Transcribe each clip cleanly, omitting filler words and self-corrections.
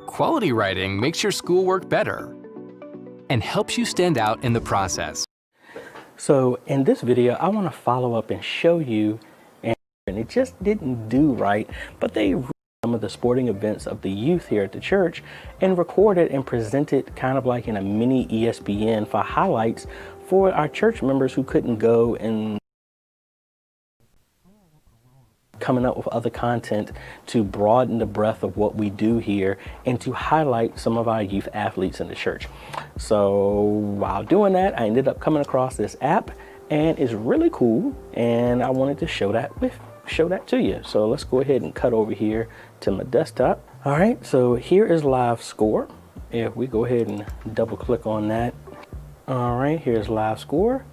Quality writing makes your schoolwork better and helps you stand out in the process. So in this video, I want to follow up and show you, and it just didn't do right, but they some of the sporting events of the youth here at the church and recorded and presented kind of like in a mini ESPN for highlights for our church members who couldn't go, and coming up with other content to broaden the breadth of what we do here and to highlight some of our youth athletes in the church. So while doing that, I ended up coming across this app, and it's really cool, and I wanted to show that to you. So let's go ahead and cut over here to my desktop. All right, so here is Live Score. If we go ahead and double click on that. All right, here's Live Score.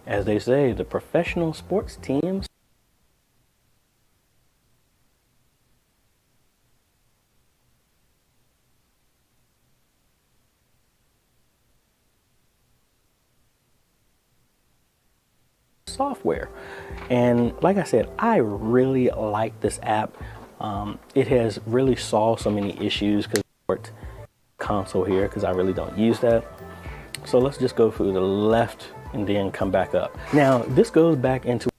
As they say, the professional sports teams software. And like I said, I really like this app. It has really solved so many issues because console here, because I really don't use that. So let's just go through the left and then come back up. Now this goes back into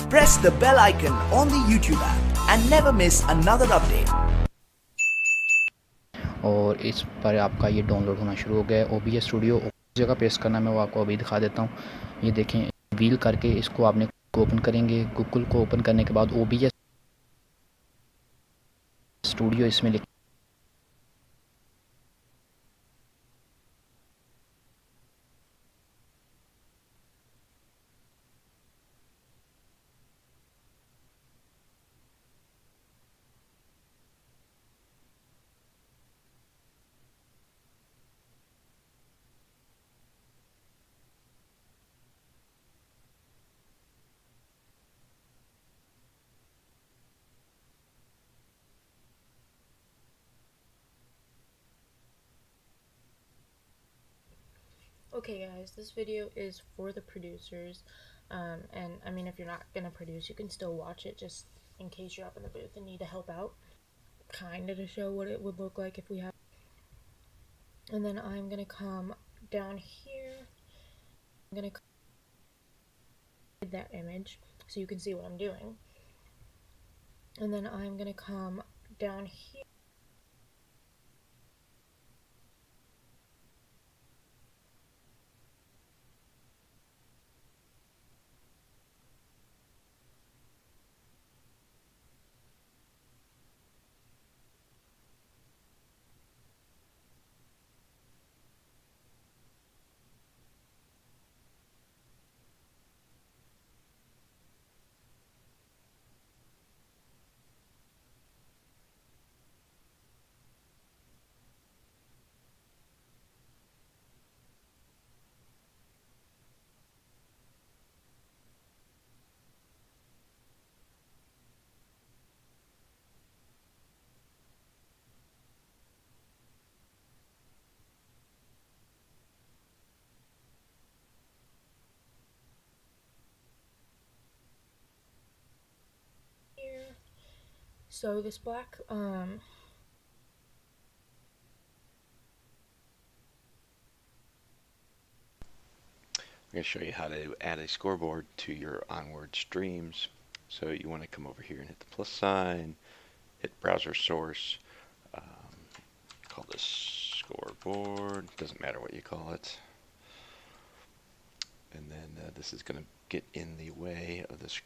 press the bell icon on the YouTube app and never miss another update. और इस पर आपका ये download होना शुरू हो गया है। OBS स्टूडियो जगह पेस्ट करना मैं वो आपको अभी दिखा देता हूँ। ये देखें, व्हील करके इसको आपने ओपन करेंगे। गूगल को ओपन करने के बाद OBS स्टूडियो इसमें लिख Okay guys, this video is for the producers, and I mean, if you're not gonna produce, you can still watch it just in case you're up in the booth and need to help out, kinda to show what it would look like if we have. And then I'm gonna come down here, I'm gonna hide that image so you can see what I'm doing, and then I'm gonna come down here. So this black, I'm going to show you how to add a scoreboard to your Onward streams. So you want to come over here and hit the plus sign, hit browser source, call this scoreboard, doesn't matter what you call it. And then this is going to get in the way of the screen.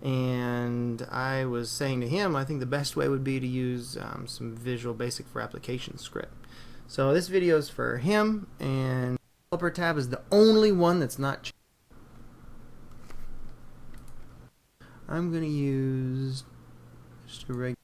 And I was saying to him, I think the best way would be to use some Visual Basic for Application script. So this video is for him, and developer tab is the only one that's not changed. I'm going to use just a regular.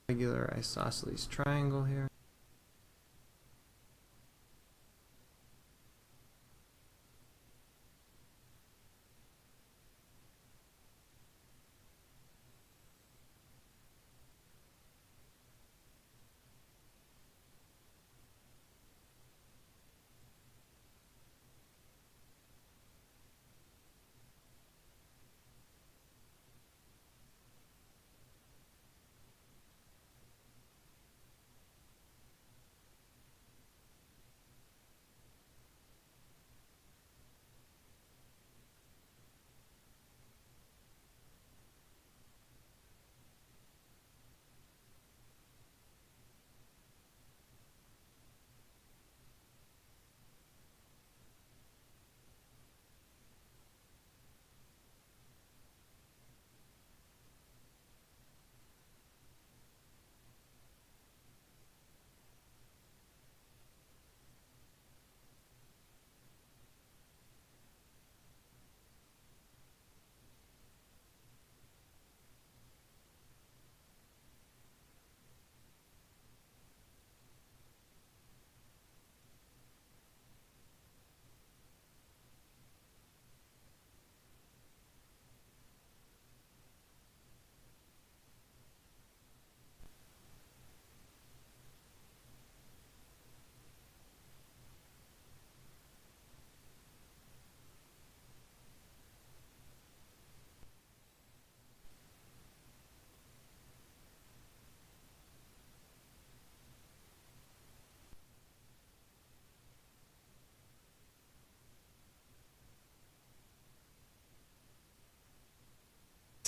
Regular isosceles triangle here.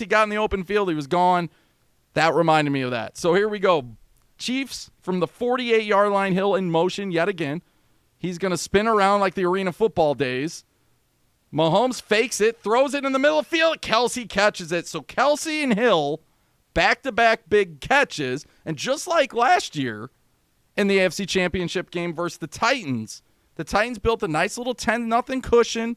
he got in the open field, he was gone. That reminded me of that. So here we go. Chiefs from the 48-yard line, Hill in motion yet again. He's going to spin around like the arena football days. Mahomes fakes it, throws it in the middle of the field. Kelsey catches it. So Kelsey and Hill, back-to-back big catches. And just like last year in the AFC Championship game versus the Titans built a nice little 10-0 cushion.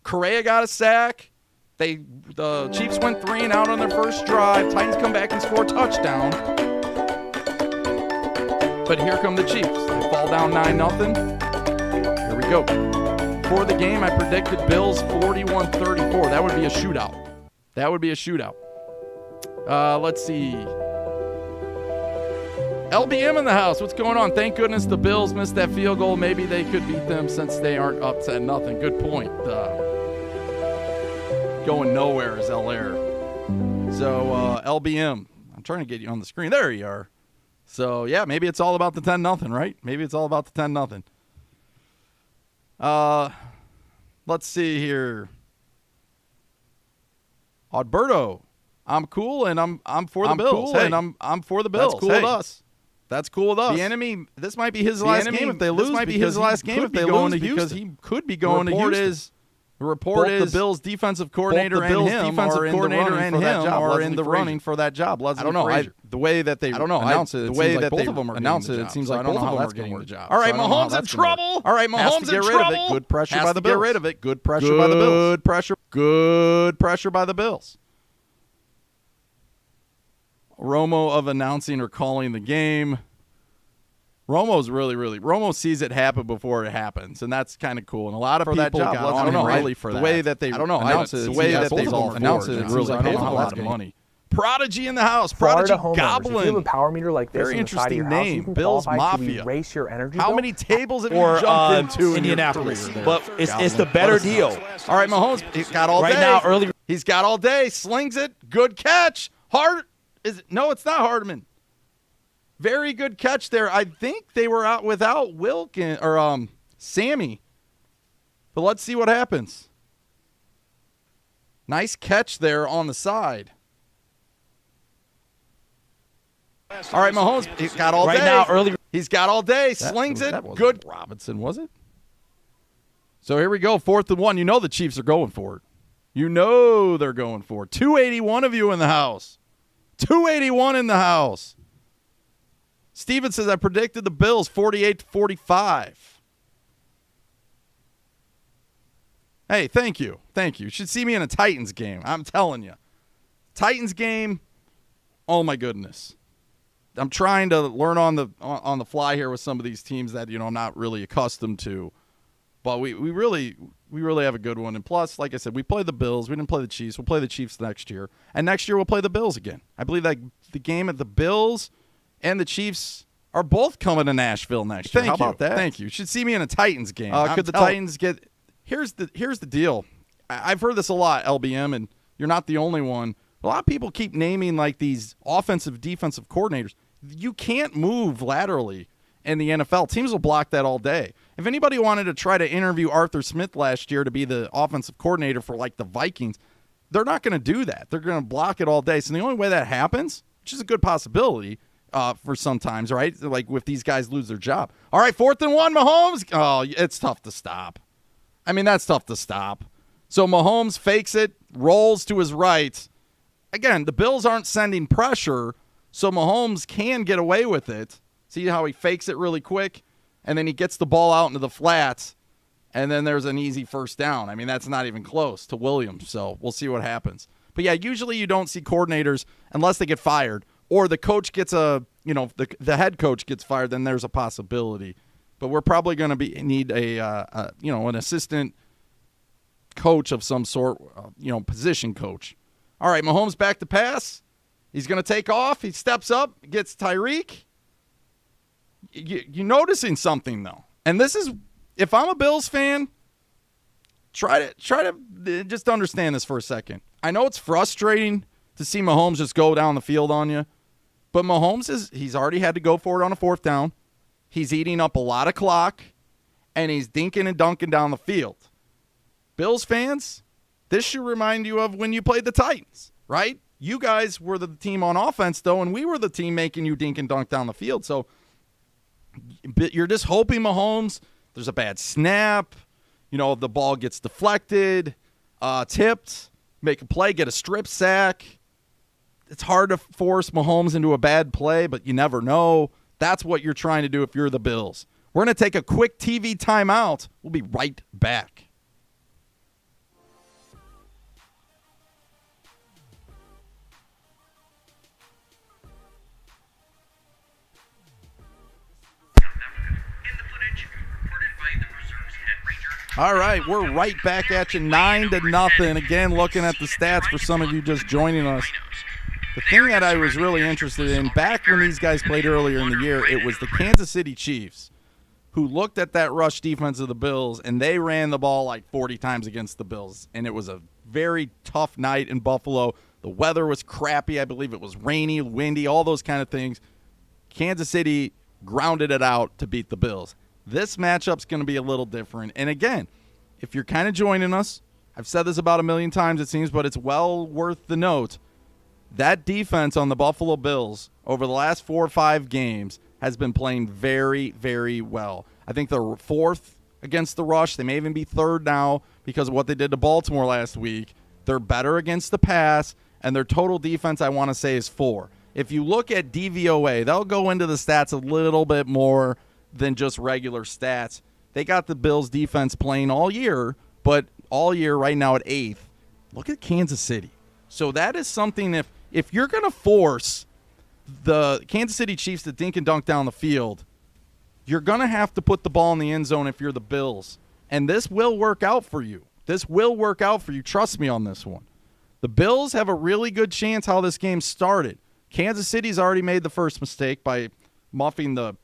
Correa got a sack. The Chiefs went 3 and out on their first drive. Titans come back and score a touchdown. But here come the Chiefs. They fall down 9-0. Here we go. For the game, I predicted Bills 41-34. That would be a shootout. Let's see. LBM in the house. What's going on? Thank goodness the Bills missed that field goal. Maybe they could beat them since they aren't up 10-0. Good point. Going nowhere is L-Air. So, LBM. I'm trying to get you on the screen. There you are. So, yeah, maybe it's all about the 10-0, right? Maybe it's all about the 10-0. Let's see here. Alberto, I'm cool and I'm for the Bills. Cool, and I'm for the Bills. That's cool with us. That's cool with us. The enemy. This might be his last game if they lose. This might be his last game if they lose because he could be going to Houston. The report is the Bills' defensive coordinator and him are in the running for that job. I don't know. The way that they announce it, it seems like both of them are getting the job. All right, Mahomes in trouble. All right, Mahomes in trouble. Good pressure by the Bills. Get rid of it. Good pressure by the Bills. Good pressure by the Bills. Romo of announcing or calling the game. Romo sees it happen before it happens, and that's kind of cool. And a lot of people got on him really for that. The way that they announce it, the way that they announce it, it's really pays a lot of money. Prodigy in the house. Prodigy Goblin. If you have a power meter like this very in the side of your house, you can Bills qualify Mafia. to erase your energy How bill. many tables have you jumped into Indianapolis? In your career But it's the better deal. All right, Mahomes. He's got all day. Right now, early. He's got all day. Slings it. Good catch. No, it's not Hardman. Very good catch there. I think they were out without Wilkin or Sammy. But let's see what happens. Nice catch there on the side. All right, Mahomes. He's got all day. Right now, early. He's got all day. Slings it. Good. Robinson, was it? So here we go. 4th and 1. You know the Chiefs are going for it. You know they're going for it. 281 of you in the house. 281 in the house. Steven says, I predicted the Bills 48-45. Hey, thank you. You should see me in a Titans game. I'm telling you. Titans game, oh my goodness. I'm trying to learn on the fly here with some of these teams that, I'm not really accustomed to. But we really have a good one. And plus, like I said, we play the Bills. We didn't play the Chiefs. We'll play the Chiefs next year. And next year we'll play the Bills again. I believe that the game at the Bills and the Chiefs are both coming to Nashville next year. How about that? Thank you. You should see me in a Titans game. Could the Titans get – here's the deal. I've heard this a lot, LBM, and you're not the only one. A lot of people keep naming like these offensive, defensive coordinators. You can't move laterally in the NFL. Teams will block that all day. If anybody wanted to try to interview Arthur Smith last year to be the offensive coordinator for like the Vikings, they're not going to do that. They're going to block it all day. So the only way that happens, which is a good possibility for sometimes, right? Like if these guys lose their job. All right, 4th and 1, Mahomes. Oh, it's tough to stop. I mean, that's tough to stop. So Mahomes fakes it, rolls to his right. Again, the Bills aren't sending pressure, so Mahomes can get away with it. See how he fakes it really quick, and then he gets the ball out into the flats, and then there's an easy first down. I mean, that's not even close to Williams, so we'll see what happens. But, yeah, usually you don't see coordinators unless they get fired, or the coach gets the head coach gets fired, then there's a possibility. But we're probably going to need an assistant coach of some sort, position coach. All right, Mahomes back to pass. He's going to take off. He steps up, gets Tyreek. You're noticing something, though. And this is, if I'm a Bills fan, try to just understand this for a second. I know it's frustrating to see Mahomes just go down the field on you, but Mahomes he's already had to go for it on a 4th down. He's eating up a lot of clock, and he's dinking and dunking down the field. Bills fans, this should remind you of when you played the Titans, right? You guys were the team on offense, though, and we were the team making you dink and dunk down the field. So you're just hoping Mahomes, there's a bad snap, the ball gets deflected, tipped, make a play, get a strip sack. It's hard to force Mahomes into a bad play, but you never know. That's what you're trying to do if you're the Bills. We're going to take a quick TV timeout. We'll be right back. All right, we're right back at you, 9-0. Again, looking at the stats for some of you just joining us. The thing that I was really interested in, back when these guys played earlier in the year, it was the Kansas City Chiefs who looked at that rush defense of the Bills, and they ran the ball like 40 times against the Bills. And it was a very tough night in Buffalo. The weather was crappy. I believe it was rainy, windy, all those kind of things. Kansas City grounded it out to beat the Bills. This matchup's going to be a little different. And again, if you're kind of joining us, I've said this about a million times it seems, but it's well worth the note. That defense on the Buffalo Bills over the last 4 or 5 games has been playing very, very well. I think they're fourth against the rush. They may even be third now because of what they did to Baltimore last week. They're better against the pass, and their total defense, I want to say, is 4. If you look at DVOA, they'll go into the stats a little bit more than just regular stats. They got the Bills defense playing all year, but all year right now at 8th. Look at Kansas City. So that is something, if you're going to force the Kansas City Chiefs to dink and dunk down the field, you're going to have to put the ball in the end zone if you're the Bills. And this will work out for you. This will work out for you. Trust me on this one. The Bills have a really good chance how this game started. Kansas City's already made the first mistake by muffing the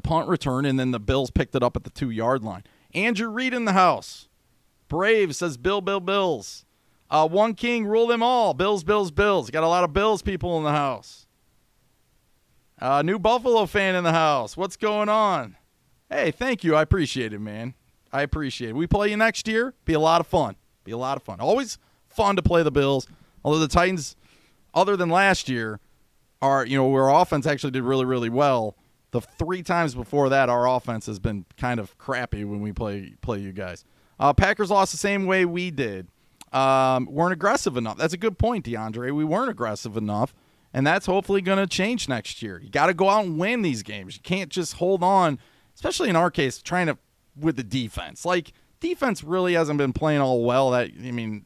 punt return, and then the Bills picked it up at the 2-yard line. Andrew Reed in the house. Brave says Bills. One King, rule them all. Bills. Got a lot of Bills people in the house. New Buffalo fan in the house. What's going on? Hey, thank you. I appreciate it, man. I appreciate it. We play you next year. Be a lot of fun. Always fun to play the Bills. Although the Titans, other than last year, where our offense actually did really, really well. The 3 times before that, our offense has been kind of crappy when we play you guys. Packers lost the same way we did. Weren't aggressive enough. That's a good point, DeAndre. We weren't aggressive enough, and that's hopefully going to change next year. You got to go out and win these games. You can't just hold on, especially in our case, with the defense. Like, defense really hasn't been playing all well.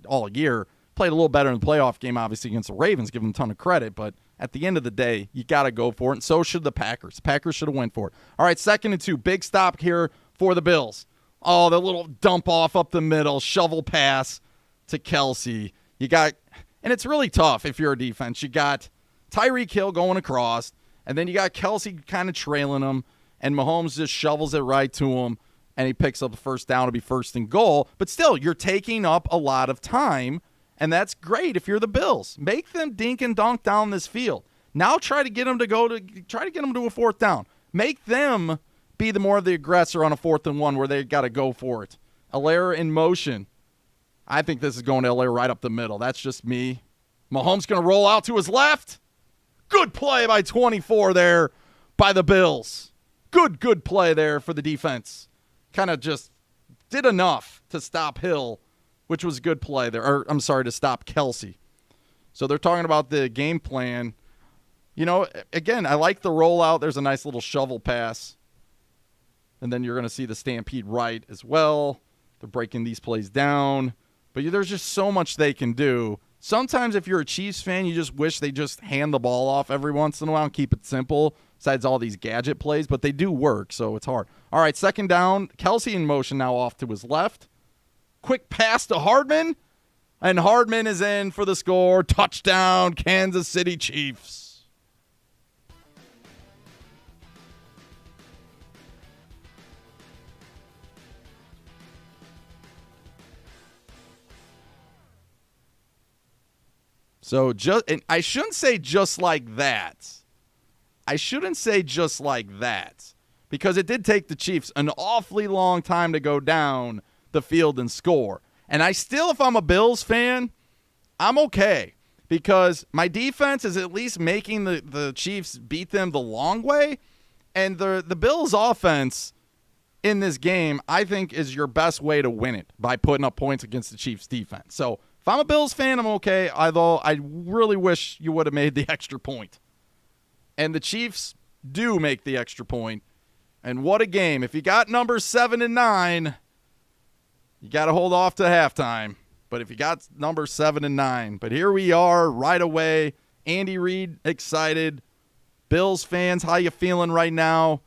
All year. Played a little better in the playoff game, obviously, against the Ravens. Give them a ton of credit, but at the end of the day, you got to go for it, and so should the Packers. The Packers should have went for it. All right, 2nd and 2. Big stop here for the Bills. Oh, the little dump off up the middle, shovel pass to Kelsey. And it's really tough if you're a defense. You got Tyreek Hill going across, and then you got Kelsey kind of trailing him, and Mahomes just shovels it right to him, and he picks up the first down to be 1st and goal. But still, you're taking up a lot of time, and that's great if you're the Bills. Make them dink and dunk down this field. Now try to get them to a 4th down. Make them be more of the aggressor on a 4th and 1 where they got to go for it. Allaire in motion. I think this is going to Allaire right up the middle. That's just me. Mahomes going to roll out to his left. Good play by 24 there by the Bills. Good play there for the defense. Kind of just did enough to stop Hill, which was a good play there. To stop Kelsey. So they're talking about the game plan. Again, I like the rollout. There's a nice little shovel pass. And then you're going to see the stampede right as well. They're breaking these plays down. But there's just so much they can do. Sometimes if you're a Chiefs fan, you just wish they just hand the ball off every once in a while and keep it simple, besides all these gadget plays. But they do work, so it's hard. All right, 2nd down. Kelsey in motion now off to his left. Quick pass to Hardman, and Hardman is in for the score. Touchdown, Kansas City Chiefs. So and I shouldn't say just like that. Because it did take the Chiefs an awfully long time to go down the field and score. And if I'm a Bills fan, I'm okay. because my defense is at least making the Chiefs beat them the long way, and the Bills' offense in this game, I think, is your best way to win it by putting up points against the Chiefs' defense. So if I'm a Bills fan, I'm okay, although I really wish you would have made the extra point. And the Chiefs do make the extra point. And what a game. If you got numbers 7 and 9, you got to hold off to halftime. But if you got numbers 7 and 9. But here we are right away. Andy Reid excited. Bills fans, how you feeling right now?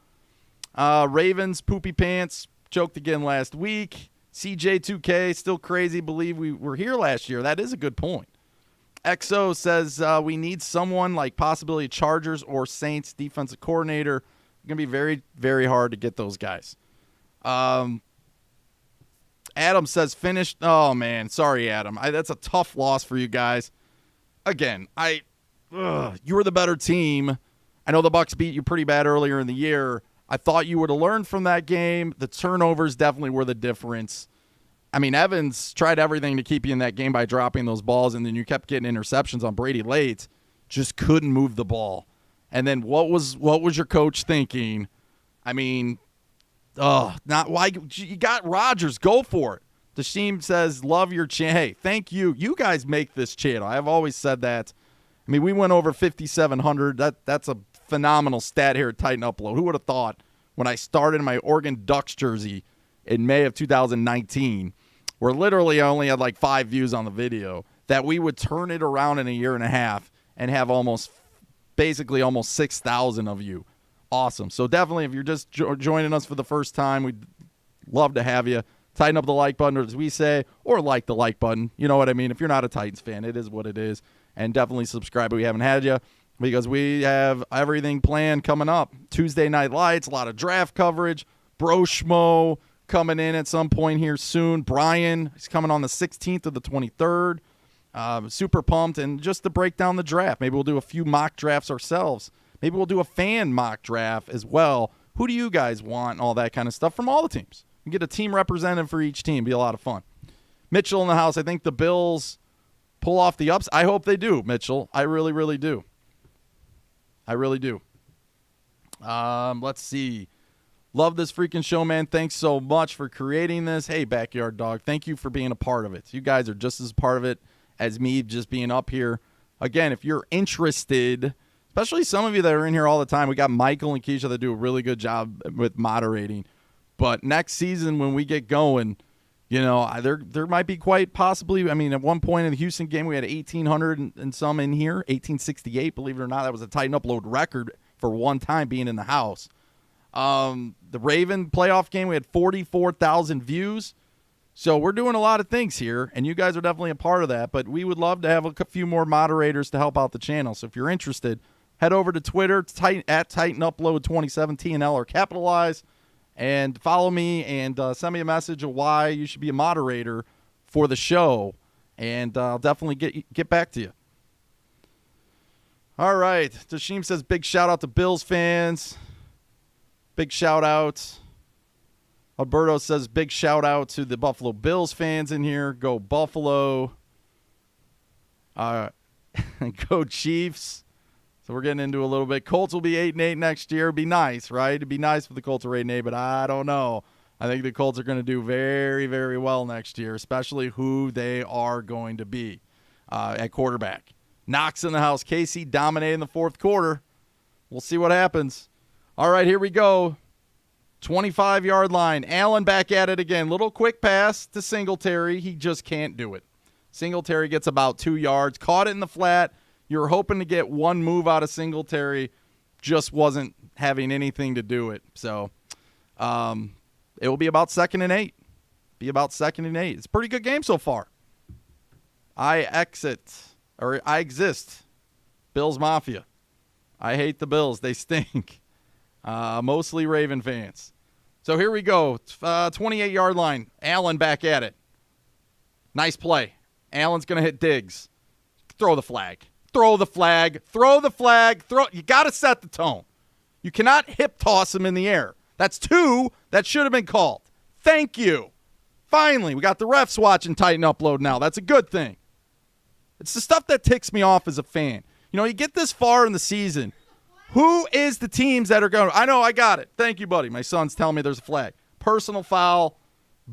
Ravens, poopy pants, choked again last week. CJ2K, still crazy, believe we were here last year. That is a good point. XO says we need someone like possibly Chargers or Saints defensive coordinator. It's going to be very, very hard to get those guys. Adam says finished. Oh, man. Sorry, Adam. That's a tough loss for you guys. Again, you were the better team. I know the Bucs beat you pretty bad earlier in the year. I thought you would have learned from that game. The turnovers definitely were the difference. I mean, Evans tried everything to keep you in that game by dropping those balls, and then you kept getting interceptions on Brady late. Just couldn't move the ball. And then what was your coach thinking? I mean, not why you got Rodgers. Go for it. Dashim says, love your channel. Hey, thank you. You guys make this channel. I've always said that. I mean, we went over 5,700. That's a phenomenal stat here at Titan Upload. Who would have thought when I started my Oregon Ducks jersey in May of 2019, where literally I only had like 5 views on the video, that we would turn it around in a year and a half and have basically almost 6,000 of you. Awesome. So definitely, if you're just joining us for the first time, we'd love to have you. Tighten up the like button, as we say, or like the like button. You know what I mean? If you're not a Titans fan, it is what it is. And definitely subscribe if we haven't had you, because we have everything planned coming up. Tuesday Night Lights, a lot of draft coverage. Bro Schmo coming in at some point here soon. Brian, he's coming on the 16th of the 23rd. Super pumped. And just to break down the draft, maybe we'll do a few mock drafts ourselves. Maybe we'll do a fan mock draft as well. Who do you guys want? And all that kind of stuff from all the teams. We get a team representative for each team. Be a lot of fun. Mitchell in the house. I think the Bills pull off the ups. I hope they do, Mitchell. I really, really do. I really do. Let's see. Love this freaking show, man. Thanks so much for creating this. Hey, Backyard Dog, thank you for being a part of it. You guys are just as part of it as me just being up here. Again, if you're interested, especially some of you that are in here all the time, we got Michael and Keisha that do a really good job with moderating. But next season when we get going, you know, there might be quite possibly, I mean, at one point in the Houston game, we had 1,800 and some in here, 1,868, believe it or not. That was a Titan Upload record for one time being in the house. The Raven playoff game, we had 44,000 views. So we're doing a lot of things here, and you guys are definitely a part of that. But we would love to have a few more moderators to help out the channel. So if you're interested, head over to Twitter, at Titan Upload 2017, L or capitalize, and follow me and send me a message of why you should be a moderator for the show, and I'll definitely get back to you. All right. Tashim says, big shout-out to Bills fans. Big shout-out. Alberto says, big shout-out to the Buffalo Bills fans in here. Go Buffalo. Go Chiefs. So we're getting into a little bit. Colts will be 8-8 next year. It'd be nice, right? It'd be nice if the Colts are 8-8, but I don't know. I think the Colts are going to do very, very well next year, especially who they are going to be at quarterback. Knox in the house. Casey dominating the fourth quarter. We'll see what happens. All right, here we go. 25-yard line. Allen back at it again. Little quick pass to Singletary. He just can't do it. Singletary gets about 2 yards. Caught it in the flat. You were hoping to get one move out of Singletary. Just wasn't having anything to do it. So it will be about 2nd and 8. It's a pretty good game so far. I exist. Bills Mafia. I hate the Bills. They stink. Mostly Raven fans. So here we go. 28-yard line. Allen back at it. Nice play. Allen's going to hit Diggs. Throw the flag. You got to set the tone. You cannot hip toss him in the air. That's 2 that should have been called. Thank you. Finally, we got the refs watching Titan Upload now. That's a good thing. It's the stuff that ticks me off as a fan. You know, you get this far in the season. Who is the teams that are going? I know, I got it. Thank you, buddy. My son's telling me there's a flag. Personal foul,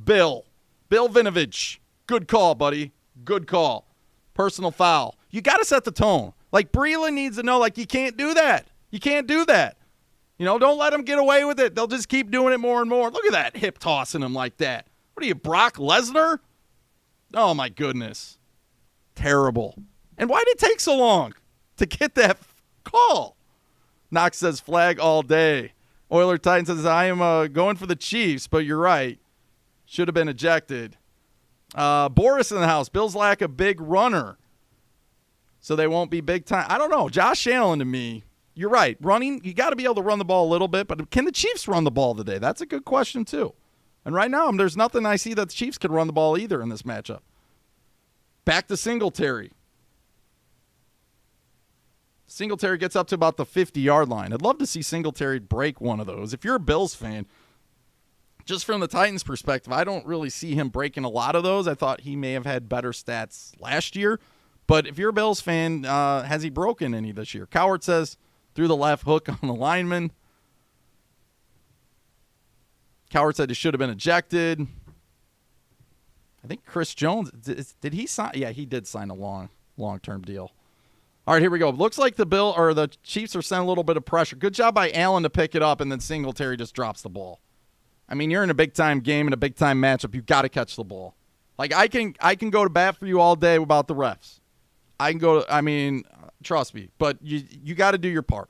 Bill Vinovich. Good call, buddy. Good call. Personal foul. You got to set the tone. Like, Breland needs to know, like, you can't do that. You can't do that. You know, don't let them get away with it. They'll just keep doing it more and more. Look at that, hip tossing him like that. What are you, Brock Lesnar? Oh, my goodness. Terrible. And why did it take so long to get that call? Knox says flag all day. Oiler Titan says, I am going for the Chiefs, but you're right. Should have been ejected. Boris in the house. Bills lack a big runner, so they won't be big time. I don't know. Josh Allen to me, you're right. Running, you got to be able to run the ball a little bit, but can the Chiefs run the ball today? That's a good question, too. And right now, there's nothing I see that the Chiefs can run the ball either in this matchup. Back to Singletary. Singletary gets up to about the 50-yard line. I'd love to see Singletary break one of those. If you're a Bills fan, just from the Titans' perspective, I don't really see him breaking a lot of those. I thought he may have had better stats last year. But if you're a Bills fan, has he broken any this year? Coward says threw the left hook on the lineman. Coward said he should have been ejected. I think Chris Jones, did he sign? Yeah, he did sign a long-term deal. All right, here we go. Looks like the Chiefs are sending a little bit of pressure. Good job by Allen to pick it up, and then Singletary just drops the ball. I mean, you're in a big-time game and a big-time matchup. You've got to catch the ball. Like, I can go to bat for you all day about the refs. Trust me. But you got to do your part.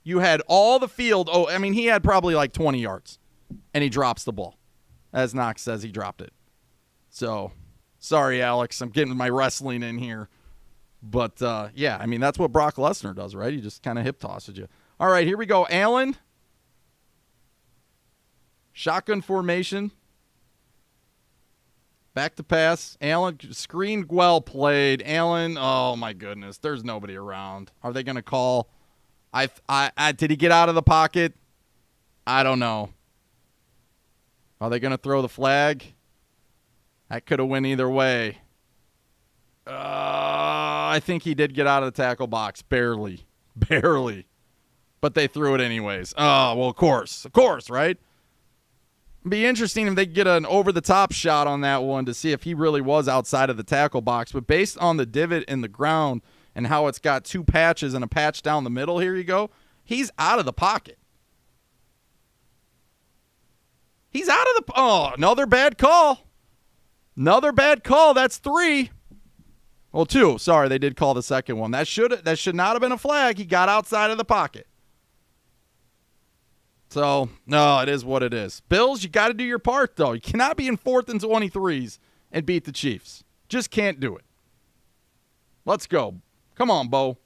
You had all the field. Oh, I mean, he had probably like 20 yards, and he drops the ball. As Knox says, he dropped it. So, sorry, Alex. I'm getting my wrestling in here. But, yeah, I mean, that's what Brock Lesnar does, right? He just kind of hip tosses you. All right, here we go. Allen. Shotgun formation. Back to pass. Allen, screen well played. Allen, oh, my goodness. There's nobody around. Are they going to call? Did he get out of the pocket? I don't know. Are they going to throw the flag? That could have went either way. I think he did get out of the tackle box. Barely. But they threw it anyways. Oh, well, of course, right? It'd be interesting if they get an over-the-top shot on that one to see if he really was outside of the tackle box. But based on the divot in the ground and how it's got two patches and a patch down the middle, here you go, he's out of the pocket. He's out of the – oh, another bad call. That's 3. Well, 2. Sorry, they did call the second one. That should not have been a flag. He got outside of the pocket. So, no, it is what it is. Bills, you got to do your part, though. You cannot be in 4th and 23s and beat the Chiefs. Just can't do it. Let's go. Come on, Bo.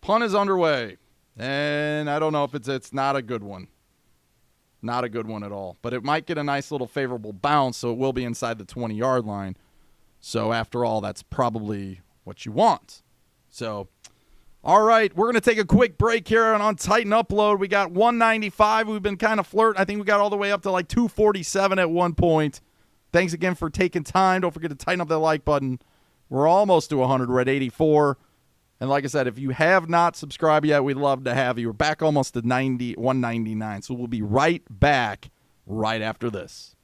Punt is underway. And I don't know if it's not a good one. Not a good one at all. But it might get a nice little favorable bounce, so it will be inside the 20-yard line. So, after all, that's probably what you want. So, all right, we're going to take a quick break here on Titan Upload. We got 195. We've been kind of flirting. I think we got all the way up to like 247 at one point. Thanks again for taking time. Don't forget to tighten up that like button. We're almost to 100. We're at 84. And like I said, if you have not subscribed yet, we'd love to have you. We're back almost to 199. So we'll be right back right after this.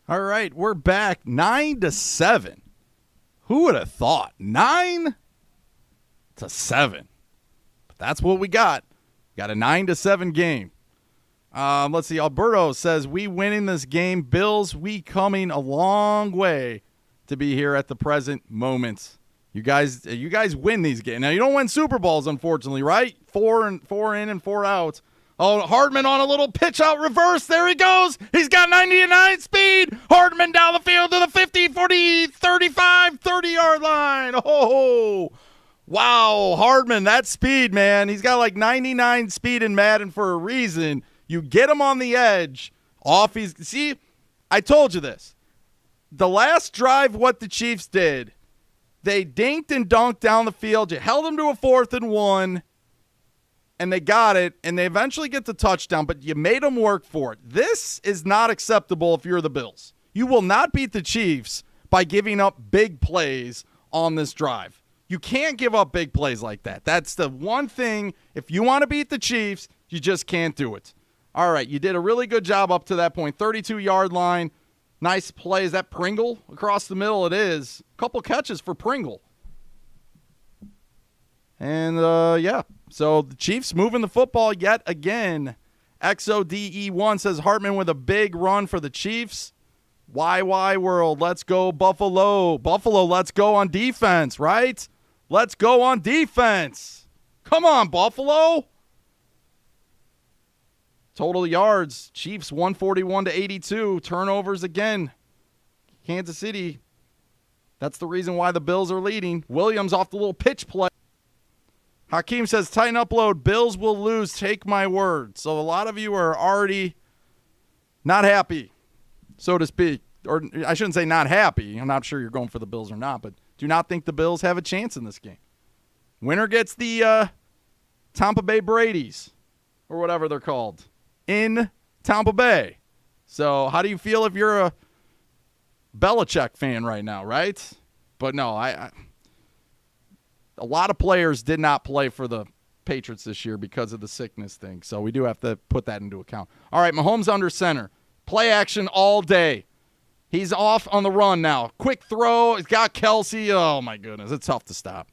All right, we're back 9-7. Who would have thought? 9-7. But that's what we got. Got a 9-7 game. Let's see. Alberto says, we winning this game. Bills, we coming a long way to be here at the present moment. You guys win these games. Now, you don't win Super Bowls, unfortunately, right? 4 in and 4 out. Oh, Hardman on a little pitch out reverse. There he goes. He's got 99 speed. Hardman down the field to the 50, 40, 35, 30-yard line. Oh, wow. Hardman, that speed, man. He's got like 99 speed in Madden for a reason. You get him on the edge. See, I told you this. The last drive, what the Chiefs did, they dinked and dunked down the field. You held them to a 4th and 1, and they got it, and they eventually get the touchdown, but you made them work for it. This is not acceptable if you're the Bills. You will not beat the Chiefs by giving up big plays on this drive. You can't give up big plays like that. That's the one thing. If you want to beat the Chiefs, you just can't do it. All right, you did a really good job up to that point. 32-yard line. Nice play. Is that Pringle across the middle? It is. A couple catches for Pringle. And, yeah. So the Chiefs moving the football yet again. XODE1 says Hartman with a big run for the Chiefs. YY World, let's go Buffalo. Buffalo, let's go on defense, right? Let's go on defense. Come on, Buffalo. Total yards, Chiefs 141-82. Turnovers again. Kansas City. That's the reason why the Bills are leading. Williams off the little pitch play. Hakeem says, tighten upload. Bills will lose. Take my word. So a lot of you are already not happy, so to speak. Or I shouldn't say not happy. I'm not sure you're going for the Bills or not, but do not think the Bills have a chance in this game. Winner gets the Tampa Bay Brady's, or whatever they're called, in Tampa Bay. So how do you feel if you're a Belichick fan right now, right? But no, a lot of players did not play for the Patriots this year because of the sickness thing. So we do have to put that into account. All right, Mahomes under center. Play action all day. He's off on the run now. Quick throw. He's got Kelsey. Oh, my goodness. It's tough to stop.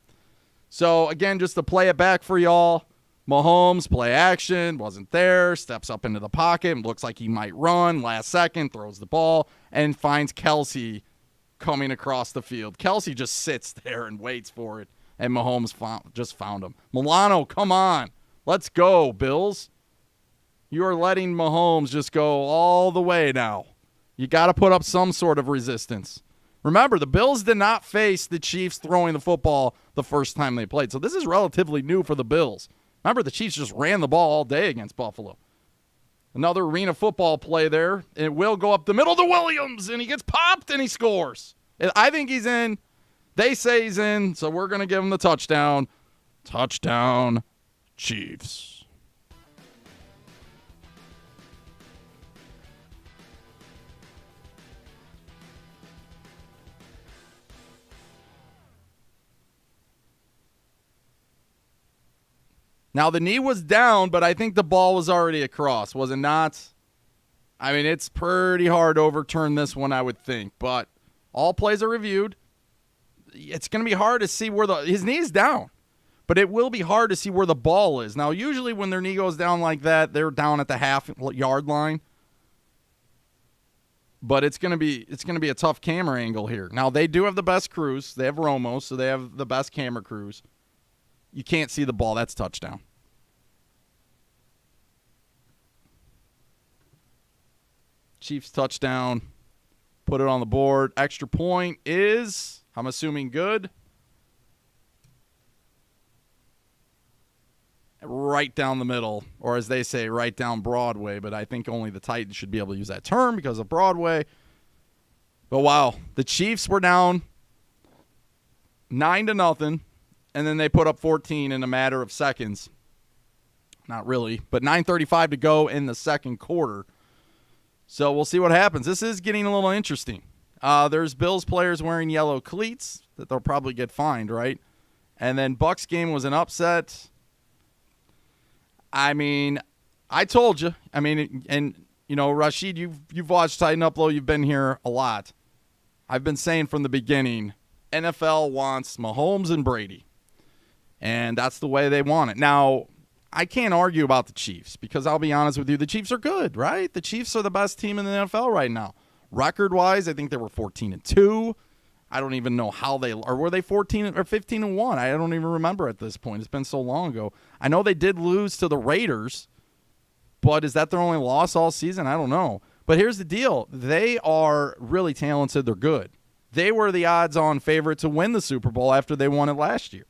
So, again, just to play it back for y'all, Mahomes, play action, wasn't there, steps up into the pocket, looks like he might run, last second, throws the ball, and finds Kelsey coming across the field. Kelsey just sits there and waits for it, and Mahomes just found him. Milano, come on. Let's go, Bills. You are letting Mahomes just go all the way now. You got to put up some sort of resistance. Remember, the Bills did not face the Chiefs throwing the football the first time they played, so this is relatively new for the Bills. Remember, the Chiefs just ran the ball all day against Buffalo. Another arena football play there. It will go up the middle to Williams, and he gets popped, and he scores. I think he's in. They say he's in, so we're going to give him the touchdown. Touchdown, Chiefs. Now, the knee was down, but I think the ball was already across, was it not? I mean, it's pretty hard to overturn this one, I would think. But all plays are reviewed. It's going to be hard to see where his knee's down. But it will be hard to see where the ball is. Now, usually when their knee goes down like that, they're down at the half-yard line. But it's going to be a tough camera angle here. Now, they do have the best crews. They have Romo, so they have the best camera crews. You can't see the ball. That's touchdown. Chiefs touchdown. Put it on the board. Extra point is, I'm assuming, good. Right down the middle, or as they say, right down Broadway. But I think only the Titans should be able to use that term because of Broadway. But wow, the Chiefs were down 9-0. And then they put up 14 in a matter of seconds. Not really, but 9:35 to go in the second quarter. So we'll see what happens. This is getting a little interesting. There's Bills players wearing yellow cleats that they'll probably get fined, right? And then Bucs game was an upset. I mean, I told you. I mean, and You know, Rashid, you've watched Titan Upload. You've been here a lot. I've been saying from the beginning, NFL wants Mahomes and Brady. And that's the way they want it. Now, I can't argue about the Chiefs because I'll be honest with you, the Chiefs are good, right? The Chiefs are the best team in the NFL right now. Record-wise, I think they were 14-2. I don't even know how they – or were they 14 or 15-1? I don't even remember at this point. It's been so long ago. I know they did lose to the Raiders, but is that their only loss all season? I don't know. But here's the deal. They are really talented. They're good. They were the odds-on favorite to win the Super Bowl after they won it last year.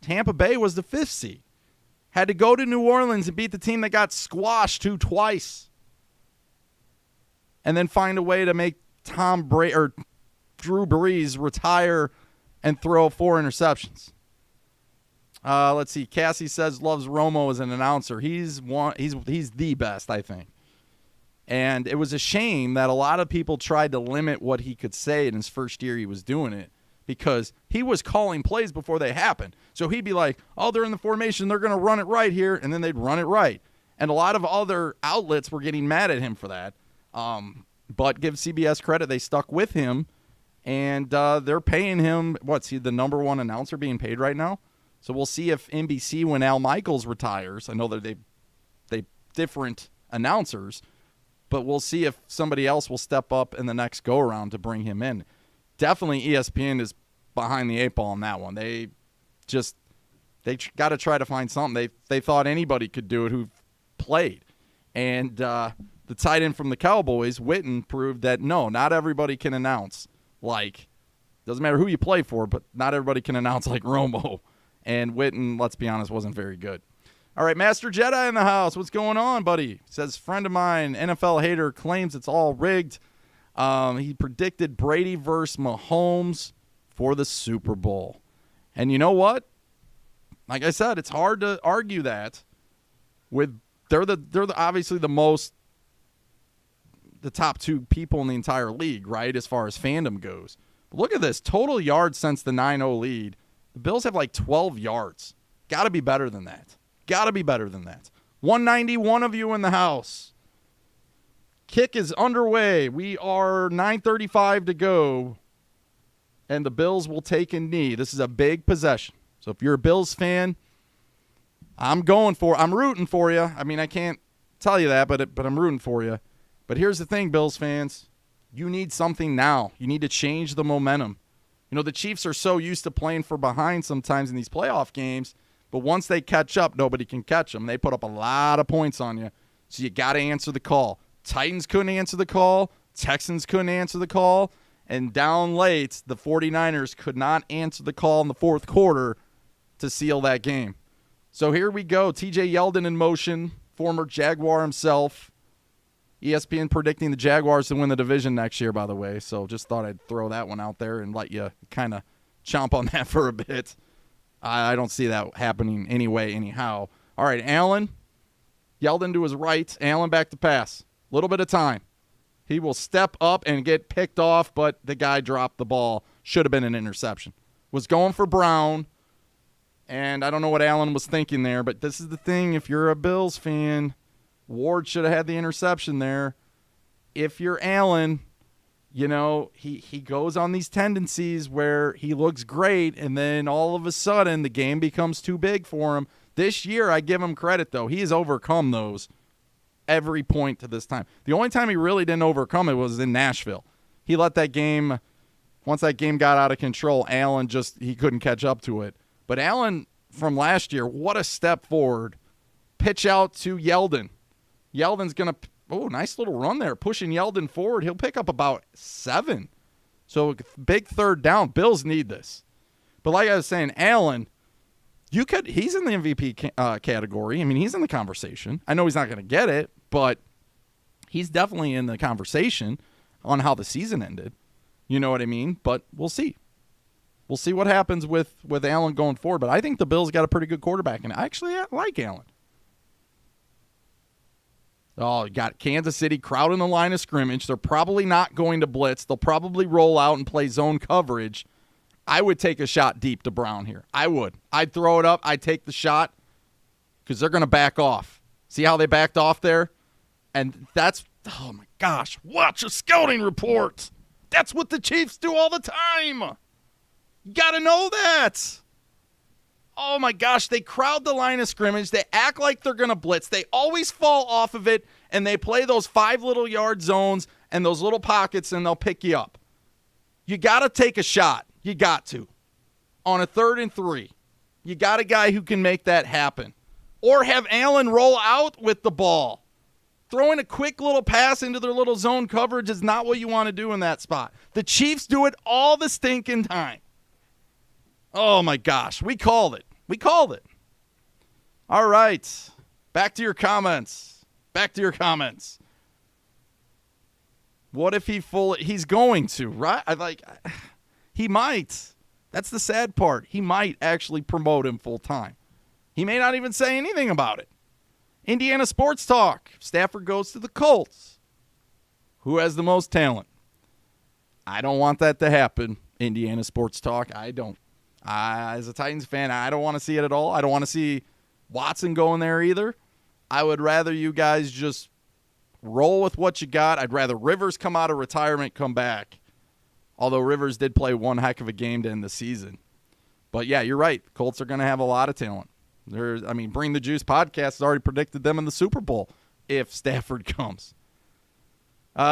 Tampa Bay was the 5th seed. Had to go to New Orleans and beat the team that got squashed twice. And then find a way to make Drew Brees retire and throw 4 interceptions. Let's see. Cassie says loves Romo as an announcer. He's the best, I think. And it was a shame that a lot of people tried to limit what he could say in his first year he was doing it because he was calling plays before they happened. So he'd be like, oh, they're in the formation. They're going to run it right here. And then they'd run it right. And a lot of other outlets were getting mad at him for that. But give CBS credit. They stuck with him. And they're paying him. What's he, the number one announcer being paid right now? So we'll see if NBC, when Al Michaels retires, I know that they different announcers, but we'll see if somebody else will step up in the next go-around to bring him in. Definitely ESPN is behind the 8 ball on that one. They got to try to find something. They thought anybody could do it who played. And the tight end from the Cowboys, Witten, proved that, no, not everybody can announce. Like, doesn't matter who you play for, but not everybody can announce like Romo. And Witten, let's be honest, wasn't very good. All right, Master Jedi in the house. What's going on, buddy? Says, friend of mine, NFL hater, claims it's all rigged. He predicted Brady versus Mahomes for the Super Bowl. And you know what? Like I said, it's hard to argue that. They're obviously the top 2 people in the entire league, right, as far as fandom goes. But look at this. Total yards since the 9-0 lead. The Bills have like 12 yards. Got to be better than that. 191 of you in the house. Kick is underway. We are 9:35 to go. And the Bills will take a knee. This is a big possession. So if you're a Bills fan, I'm rooting for you. I mean, I can't tell you that, but I'm rooting for you. But here's the thing, Bills fans. You need something now. You need to change the momentum. You know, the Chiefs are so used to playing from behind sometimes in these playoff games, but once they catch up, nobody can catch them. They put up a lot of points on you, so you got to answer the call. Titans couldn't answer the call. Texans couldn't answer the call. And down late, the 49ers could not answer the call in the fourth quarter to seal that game. So here we go. TJ Yeldon in motion, former Jaguar himself. ESPN predicting the Jaguars to win the division next year, by the way. So just thought I'd throw that one out there and let you kind of chomp on that for a bit. I don't see that happening anyway, anyhow. All right, Allen. Yeldon to his right. Allen back to pass. A little bit of time. He will step up and get picked off, but the guy dropped the ball. Should have been an interception. Was going for Brown, and I don't know what Allen was thinking there, but this is the thing. If you're a Bills fan, Ward should have had the interception there. If you're Allen, you know, he goes on these tendencies where he looks great, and then all of a sudden the game becomes too big for him. This year, I give him credit, though. He has overcome those every point to this time. The only time he really didn't overcome it was in Nashville. He let that game, once that game got out of control, Allen he couldn't catch up to it. But Allen from last year, what a step forward. Pitch out to Yeldon. Yeldon's going to, nice little run there, pushing Yeldon forward. He'll pick up about 7. So big third down. Bills need this. But like I was saying, Allen, he's in the MVP category. I mean, he's in the conversation. I know he's not going to get it, but he's definitely in the conversation on how the season ended. You know what I mean? But we'll see. We'll see what happens with Allen going forward. But I think the Bills got a pretty good quarterback, and I like Allen. Oh, you got Kansas City crowding the line of scrimmage. They're probably not going to blitz. They'll probably roll out and play zone coverage. I would take a shot deep to Brown here. I would. I'd throw it up. I'd take the shot because they're going to back off. See how they backed off there? And that's, oh my gosh, watch a scouting report. That's what the Chiefs do all the time. You got to know that. Oh my gosh, they crowd the line of scrimmage. They act like they're going to blitz. They always fall off of it, and they play those 5 little yard zones and those little pockets, and they'll pick you up. You got to take a shot. You got to. On a 3rd and 3. You got a guy who can make that happen. Or have Allen roll out with the ball. Throwing a quick little pass into their little zone coverage is not what you want to do in that spot. The Chiefs do it all the stinking time. Oh, my gosh. We called it. We called it. All right. Back to your comments. Back to your comments. What if he's going to, right? He might. That's the sad part. He might actually promote him full time. He may not even say anything about it. Indiana Sports Talk. Stafford goes to the Colts. Who has the most talent? I don't want that to happen, Indiana Sports Talk. I don't. As a Titans fan, I don't want to see it at all. I don't want to see Watson going there either. I would rather you guys just roll with what you got. I'd rather Rivers come out of retirement, come back. Although Rivers did play one heck of a game to end the season. But, yeah, you're right. Colts are going to have a lot of talent. Bring the Juice podcast has already predicted them in the Super Bowl if Stafford comes.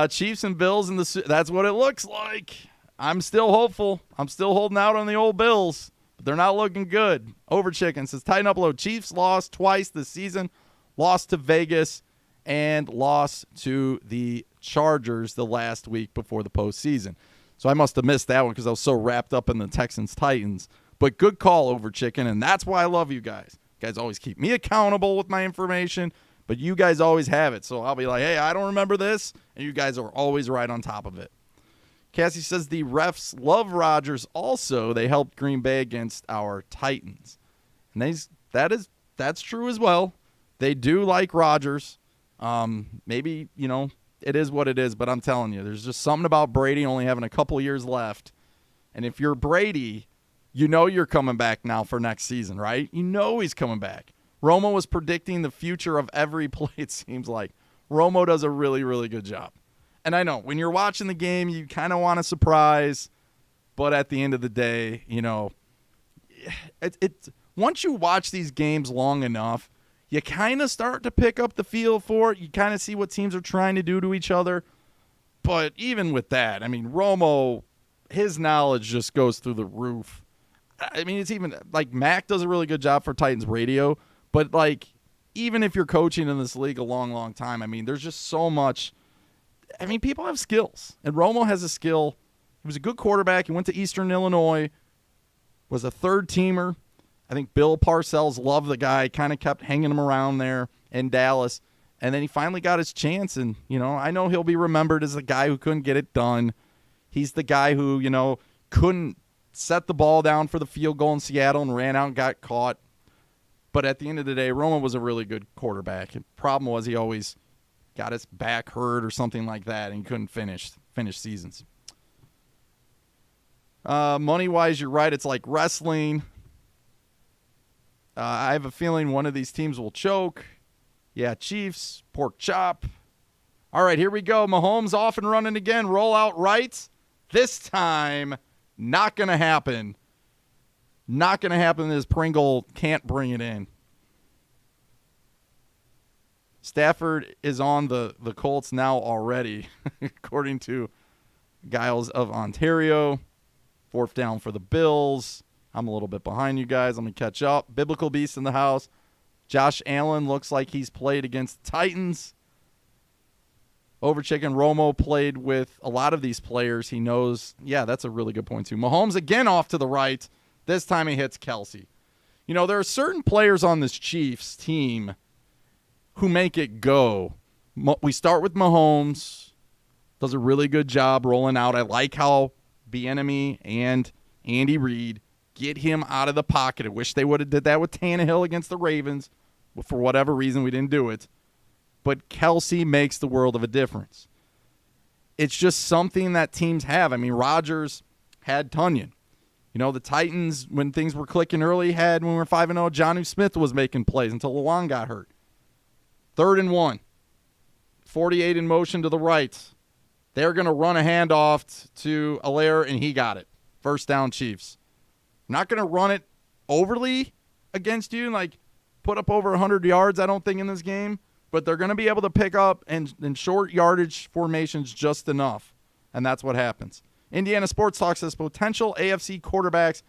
Chiefs and Bills, that's what it looks like. I'm still hopeful. I'm still holding out on the old Bills, but they're not looking good. Over Chicken says, tighten up low. Chiefs lost twice this season. Lost to Vegas and lost to the Chargers the last week before the postseason. So I must have missed that one because I was so wrapped up in the Texans-Titans. But good call, Over Chicken, and that's why I love you guys. You guys always keep me accountable with my information, but you guys always have it. So I'll be like, hey, I don't remember this, and you guys are always right on top of it. Cassie says the refs love Rodgers also. They helped Green Bay against our Titans. And that's true as well. They do like Rodgers. Maybe, it is what it is, but I'm telling you, there's just something about Brady only having a couple years left. And if you're Brady, you know you're coming back now for next season, right? You know he's coming back. Romo was predicting the future of every play, it seems like. Romo does a really, really good job. And I know, when you're watching the game, you kind of want a surprise. But at the end of the day, once you watch these games long enough, you kind of start to pick up the feel for it. You kind of see what teams are trying to do to each other. But even with that, Romo, his knowledge just goes through the roof. It's even like Mac does a really good job for Titans radio. But even if you're coaching in this league a long, long time, there's just so much. People have skills. And Romo has a skill. He was a good quarterback. He went to Eastern Illinois, was a third-teamer. I think Bill Parcells loved the guy, kind of kept hanging him around there in Dallas. And then he finally got his chance. And, I know he'll be remembered as the guy who couldn't get it done. He's the guy who, couldn't set the ball down for the field goal in Seattle and ran out and got caught. But at the end of the day, Romo was a really good quarterback. The problem was he always got his back hurt or something like that, and he couldn't finish seasons. Money-wise, you're right. It's like wrestling. I have a feeling one of these teams will choke. Yeah, Chiefs, pork chop. All right, here we go. Mahomes off and running again. Roll out right. This time, not going to happen. Not going to happen as Pringle can't bring it in. Stafford is on the Colts now already, according to Giles of Ontario. 4th down for the Bills. I'm a little bit behind you guys. Let me catch up. Biblical Beast in the house. Josh Allen looks like he's played against the Titans. Over Chicken, Romo played with a lot of these players. He knows. Yeah, that's a really good point, too. Mahomes again off to the right. This time he hits Kelsey. There are certain players on this Chiefs team who make it go. We start with Mahomes. Does a really good job rolling out. I like how Bieniemy and Andy Reid get him out of the pocket. I wish they would have did that with Tannehill against the Ravens. But for whatever reason, we didn't do it. But Kelsey makes the world of a difference. It's just something that teams have. Rodgers had Tunyon. The Titans, when things were clicking early, when we were 5-0, Jonnu Smith was making plays until Luan got hurt. 3rd and 1. 48 in motion to the right. They're going to run a handoff to Allaire, and he got it. First down, Chiefs. Not going to run it overly against you and, like, put up over 100 yards, I don't think, in this game. But they're going to be able to pick up in short yardage formations just enough. And that's what happens. Indiana Sports Talk says potential AFC quarterbacks,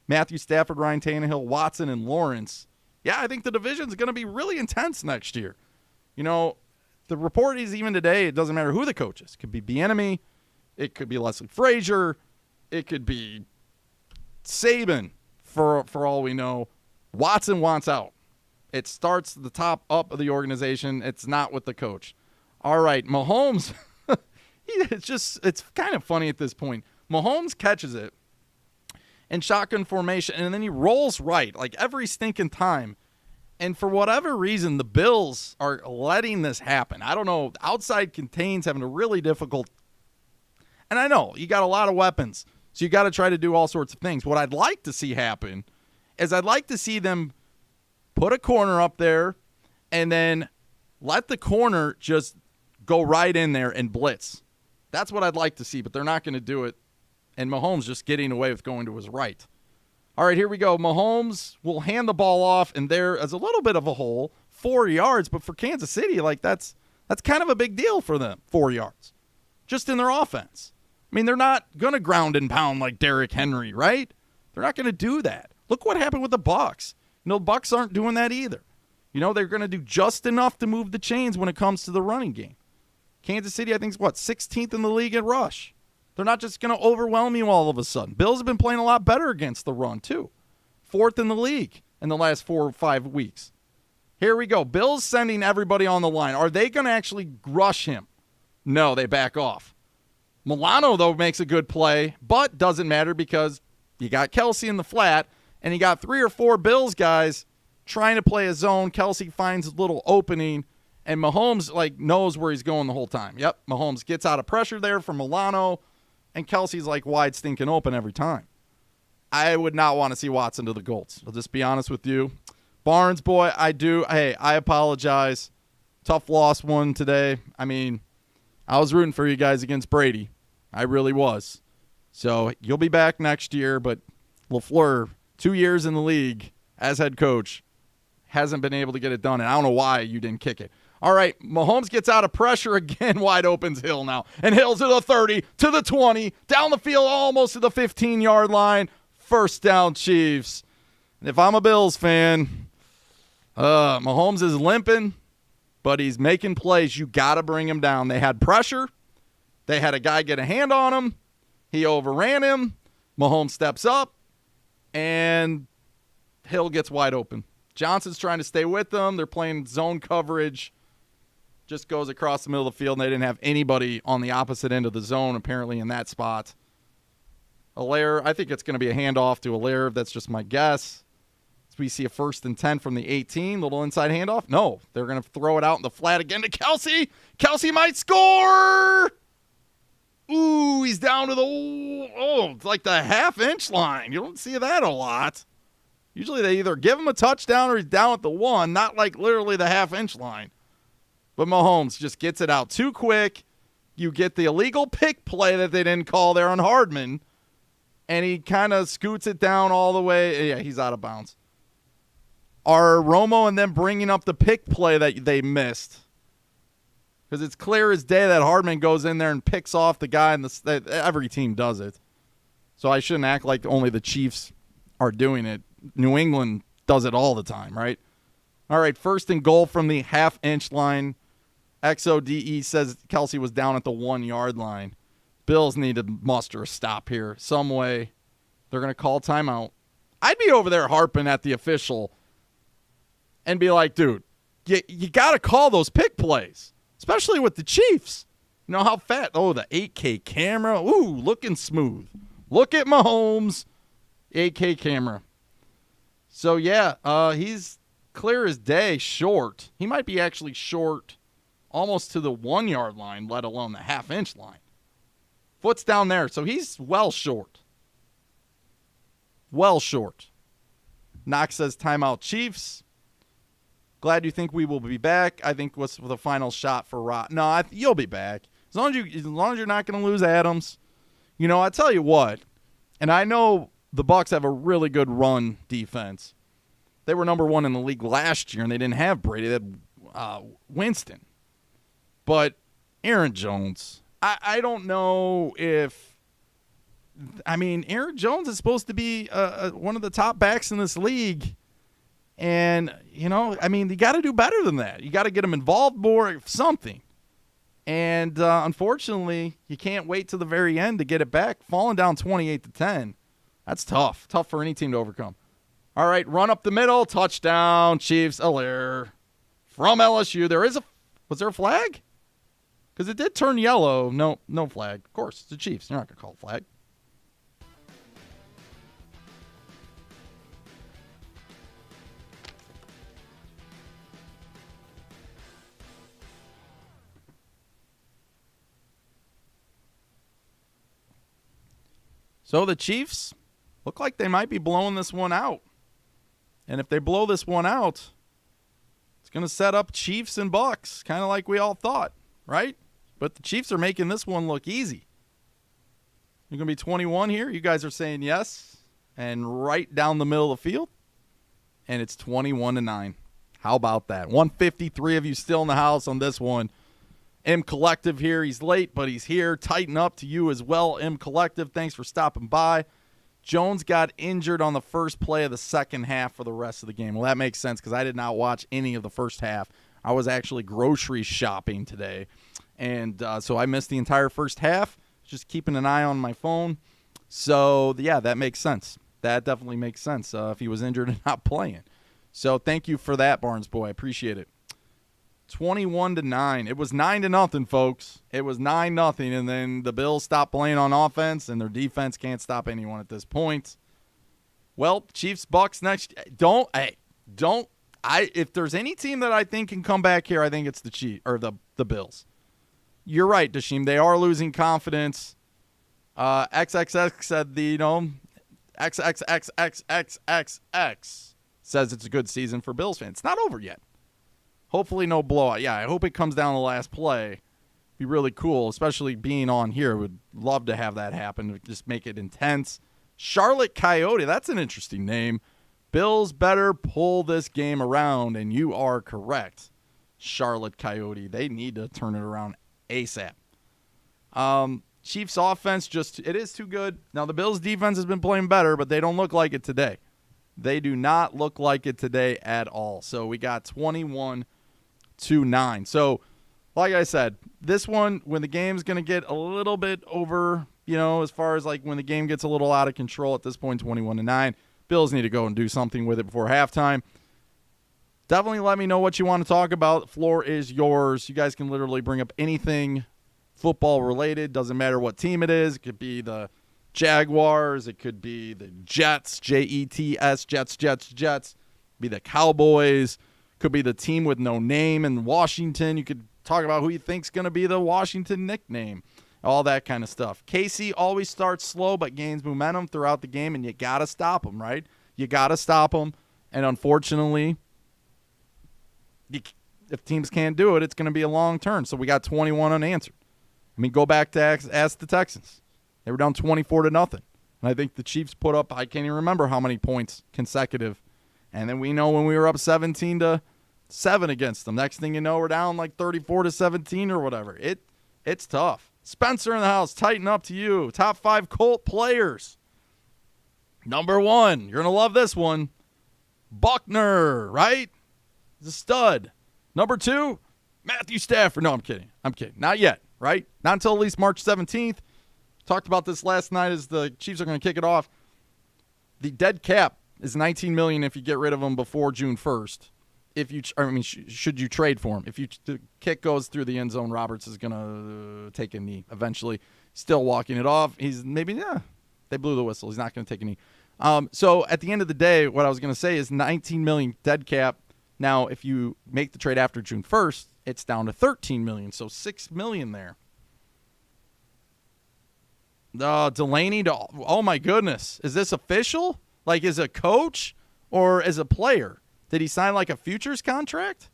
Matthew Stafford, Ryan Tannehill, Watson, and Lawrence. Yeah, I think the division's going to be really intense next year. You know, the report is even today, it doesn't matter who the coach is. It could be Bieniemy. It could be Leslie Frazier. It could be Saban, for all we know. Watson wants out. It starts at the top up of the organization. It's not with the coach. All right, Mahomes, it's kind of funny at this point. Mahomes catches it in shotgun formation, and then he rolls right, like every stinking time. And for whatever reason, the Bills are letting this happen. I don't know. Outside contains having a really difficult. And I know you got a lot of weapons, so you got to try to do all sorts of things. What I'd like to see happen is I'd like to see them put a corner up there and then let the corner just go right in there and blitz. That's what I'd like to see, but they're not going to do it. And Mahomes just getting away with going to his right. All right, here we go. Mahomes will hand the ball off, and there is a little bit of a hole, 4 yards. But for Kansas City, like that's kind of a big deal for them, 4 yards, just in their offense. I mean, they're not going to ground and pound like Derrick Henry, right? They're not going to do that. Look what happened with the Bucs. You know, the Bucs aren't doing that either. You know, they're going to do just enough to move the chains when it comes to the running game. Kansas City, I think, is 16th in the league at rush. They're not just going to overwhelm you all of a sudden. Bills have been playing a lot better against the run, too. 4th in the league in the last 4 or 5 weeks. Here we go. Bills sending everybody on the line. Are they going to actually rush him? No, they back off. Milano, though, makes a good play, but doesn't matter because you got Kelsey in the flat, and you got 3 or 4 Bills guys trying to play a zone. Kelsey finds a little opening, and Mahomes knows where he's going the whole time. Yep, Mahomes gets out of pressure there from Milano, and Kelsey's wide stinking open every time. I would not want to see Watson to the Colts. I'll just be honest with you. Barnes, boy, I apologize. Tough loss one today. I mean, I was rooting for you guys against Brady. I really was. So you'll be back next year, but LaFleur, 2 years in the league as head coach, hasn't been able to get it done, and I don't know why you didn't kick it. All right, Mahomes gets out of pressure again. Wide open's Hill now. And Hill's to the 30, to the 20, down the field almost to the 15-yard line. First down, Chiefs. And if I'm a Bills fan, Mahomes is limping, but he's making plays. You got to bring him down. They had pressure. They had a guy get a hand on him. He overran him. Mahomes steps up, and Hill gets wide open. Johnson's trying to stay with them. They're playing zone coverage. Just goes across the middle of the field, and they didn't have anybody on the opposite end of the zone, apparently, in that spot. Allaire, I think it's going to be a handoff to Allaire. That's just my guess. So we see a 1st and 10 from the 18. Little inside handoff. No, they're going to throw it out in the flat again to Kelsey. Kelsey might score. Ooh, he's down to it's like the half-inch line. You don't see that a lot. Usually they either give him a touchdown or he's down at the 1, not like literally the half-inch line. But Mahomes just gets it out too quick. You get the illegal pick play that they didn't call there on Hardman, and he kind of scoots it down all the way. Yeah, he's out of bounds. Are Romo and them bringing up the pick play that they missed? Because it's clear as day that Hardman goes in there and picks off the guy, and every team does it. So I shouldn't act like only the Chiefs are doing it. New England does it all the time, right? All right, 1st and goal from the half-inch line. XODE says Kelsey was down at the 1-yard line. Bills need to muster a stop here some way. They're going to call timeout. I'd be over there harping at the official and be like, dude, you got to call those pick plays, especially with the Chiefs. You know how fat? Oh, the 8K camera. Ooh, looking smooth. Look at Mahomes. 8K camera. So, yeah, he's clear as day short. He might be actually short almost to the 1-yard line, let alone the half-inch line. Foot's down there, so he's well short. Well short. Knox says timeout Chiefs. Glad you think we will be back. I think what's the final shot for Rod? No, you'll be back. As long as you're not going to lose Adams. You know, I tell you what, and I know the Bucs have a really good run defense. They were number 1 in the league last year, and they didn't have Brady. They had Winston. But Aaron Jones, I don't know if – I mean, Aaron Jones is supposed to be one of the top backs in this league. And, you know, I mean, you got to do better than that. You got to get him involved more, something. And unfortunately, you can't wait to the very end to get it back. Falling down 28-10, that's tough. Tough for any team to overcome. All right, run up the middle, touchdown, Chiefs, Allaire from LSU. Was there a flag? Because it did turn yellow. No flag. Of course, it's the Chiefs. You're not going to call a flag. So the Chiefs look like they might be blowing this one out. And if they blow this one out, it's going to set up Chiefs and Bucs, kind of like we all thought, right? But the Chiefs are making this one look easy. You're going to be 21 here. You guys are saying yes. And right down the middle of the field. And it's 21-9. How about that? 153 of you still in the house on this one. M Collective here. He's late, but he's here. Tighten up to you as well, M Collective. Thanks for stopping by. Jones got injured on the first play of the second half for the rest of the game. Well, that makes sense because I did not watch any of the first half. I was actually grocery shopping today, and so I missed the entire first half, just keeping an eye on my phone. So, yeah, that makes sense. That definitely makes sense if he was injured and not playing. So thank you for that, Barnes boy. I appreciate it. 21-9. It was 9-0, folks. It was 9-0, and then the Bills stopped playing on offense, and their defense can't stop anyone at this point. Well, Chiefs Bucs next. If there's any team that I think can come back here, I think it's the Chiefs or the Bills. You're right, Dashim. They are losing confidence. XXX said XXXXXXX says it's a good season for Bills fans. It's not over yet. Hopefully no blowout. Yeah, I hope it comes down to the last play. Be really cool, especially being on here. Would love to have that happen. Just make it intense. Charlotte Coyote, that's an interesting name. Bills better pull this game around, and you are correct. Charlotte Coyote, they need to turn it around ASAP. Chiefs offense, it is too good. Now, the Bills defense has been playing better, but they don't look like it today. They do not look like it today at all. So we got 21-9. So, like I said, this one, when the game's going to get a little bit over, as far as like when the game gets a little out of control at this point, 21-9, Bills need to go and do something with it before halftime. Definitely let me know what you want to talk about. The floor is yours. You guys can literally bring up anything football related. Doesn't matter what team it is. It could be the Jaguars. It could be the Jets, Jets, Jets. Be the Cowboys. Could be the team with no name in Washington. You could talk about who you think's going to be the Washington nickname. All that kind of stuff. KC always starts slow but gains momentum throughout the game, and you got to stop them, right? You got to stop them. And unfortunately, if teams can't do it, it's going to be a long turn. So we got 21 unanswered. I mean, go back to ask the Texans. They were down 24-0. And I think the Chiefs put up, I can't even remember how many points consecutive. And then we know when we were up 17-7 against them. Next thing you know, we're down like 34-17 or whatever. It's tough. Spencer in the house, tighten up to you. Top 5 Colt players. Number 1, you're going to love this one. Buckner, right? He's a stud. Number 2, Matthew Stafford. No, I'm kidding. Not yet, right? Not until at least March 17th. Talked about this last night as the Chiefs are going to kick it off. The dead cap is $19 million if you get rid of him before June 1st. Should you trade for him? If the kick goes through the end zone, Roberts is going to take a knee eventually. Still walking it off. They blew the whistle. He's not going to take a knee. So at the end of the day, what I was going to say is $19 million dead cap. Now, if you make the trade after June 1st, it's down to $13 million. So $6 million there. Delaney, oh my goodness. Is this official? Like as a coach or as a player? Did he sign like a futures contract?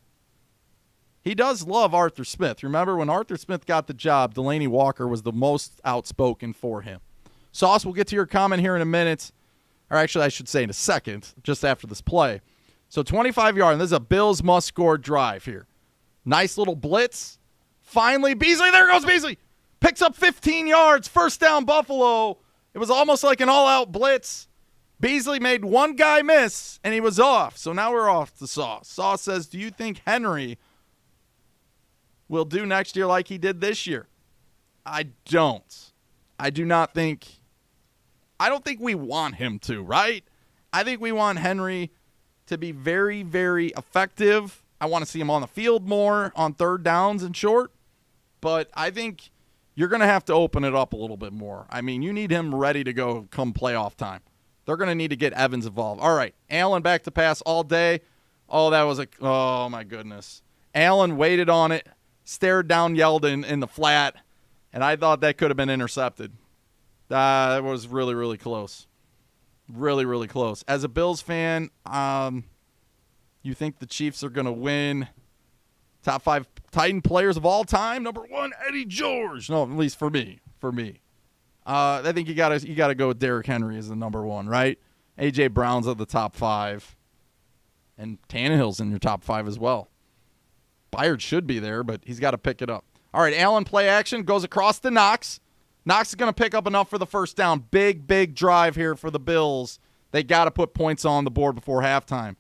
He does love Arthur Smith. Remember when Arthur Smith got the job, Delaney Walker was the most outspoken for him. Sauce, we'll get to your comment here in a minute. Or actually, I should say in a second, just after this play. So 25-yard, and this is a Bills must-score drive here. Nice little blitz. Finally, Beasley, there goes Beasley. Picks up 15 yards, first down Buffalo. It was almost like an all-out blitz. Beasley made one guy miss, and he was off. So now we're off to Sauce. Sauce says, do you think Henry will do next year like he did this year? I don't. I don't think we want him to, right? I think we want Henry to be very, very effective. I want to see him on the field more on third downs and short. But I think you're going to have to open it up a little bit more. I mean, you need him ready to go come playoff time. They're going to need to get Evans involved. All right, Allen back to pass all day. Oh, that was oh, my goodness. Allen waited on it, stared down Yeldon in the flat, and I thought that could have been intercepted. That was really, really close. Really, really close. As a Bills fan, you think the Chiefs are going to win? Top 5 Titan players of all time. Number 1, Eddie George. No, at least for me. I think you gotta go with Derrick Henry as the number 1, right? A.J. Brown's at the top 5. And Tannehill's in your top 5 as well. Byard should be there, but he's got to pick it up. All right, Allen play action. Goes across to Knox. Knox is going to pick up enough for the first down. Big, big drive here for the Bills. They got to put points on the board before halftime.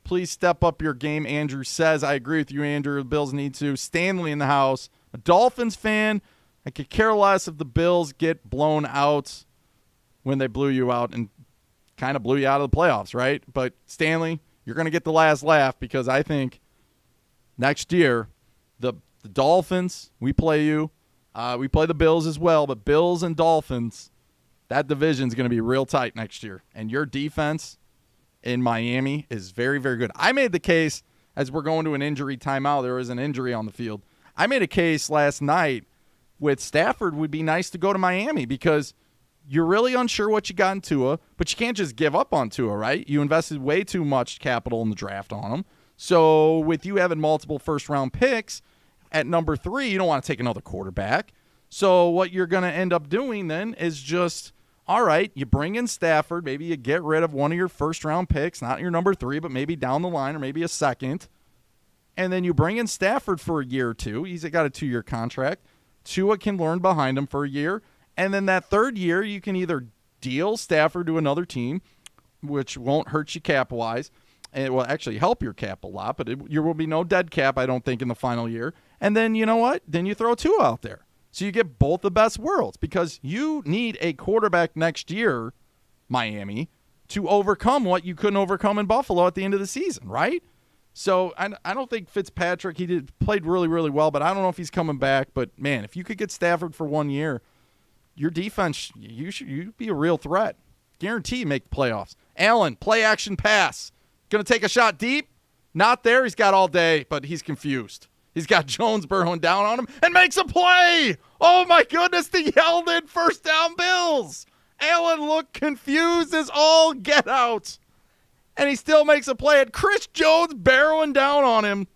Please step up your game, Andrew says. I agree with you, Andrew. The Bills need to. Stanley in the house. A Dolphins fan. I could care less if the Bills get blown out when they blew you out and kind of blew you out of the playoffs, right? But, Stanley, you're going to get the last laugh because I think next year the Dolphins, we play you. We play the Bills as well, but Bills and Dolphins, that division is going to be real tight next year. And your defense in Miami is very, very good. I made the case as we're going to an injury timeout. There was an injury on the field. I made a case last night with Stafford would be nice to go to Miami because you're really unsure what you got in Tua, but you can't just give up on Tua, right? You invested way too much capital in the draft on him. So with you having multiple first-round picks, at number 3, you don't want to take another quarterback. So what you're going to end up doing then is just, all right, you bring in Stafford. Maybe you get rid of one of your first-round picks, not your number 3, but maybe down the line or maybe a second. And then you bring in Stafford for a year or two. He's got a 2-year contract. Tua can learn behind him for a year. And then that third year, you can either deal Stafford to another team, which won't hurt you cap-wise, and it will actually help your cap a lot, but there will be no dead cap, I don't think, in the final year. And then, you know what? Then you throw Tua out there. So you get both the best worlds because you need a quarterback next year, Miami, to overcome what you couldn't overcome in Buffalo at the end of the season, right? So I don't think Fitzpatrick, played really, really well, but I don't know if he's coming back. But, man, if you could get Stafford for 1 year, your defense, you'd be a real threat. Guaranteed make the playoffs. Allen, play action pass. Going to take a shot deep. Not there. He's got all day, but he's confused. He's got Jones burrowing down on him and makes a play. Oh, my goodness, the Yeldon first down Bills. Allen looked confused as all get out. And he still makes a play at Chris Jones barreling down on him.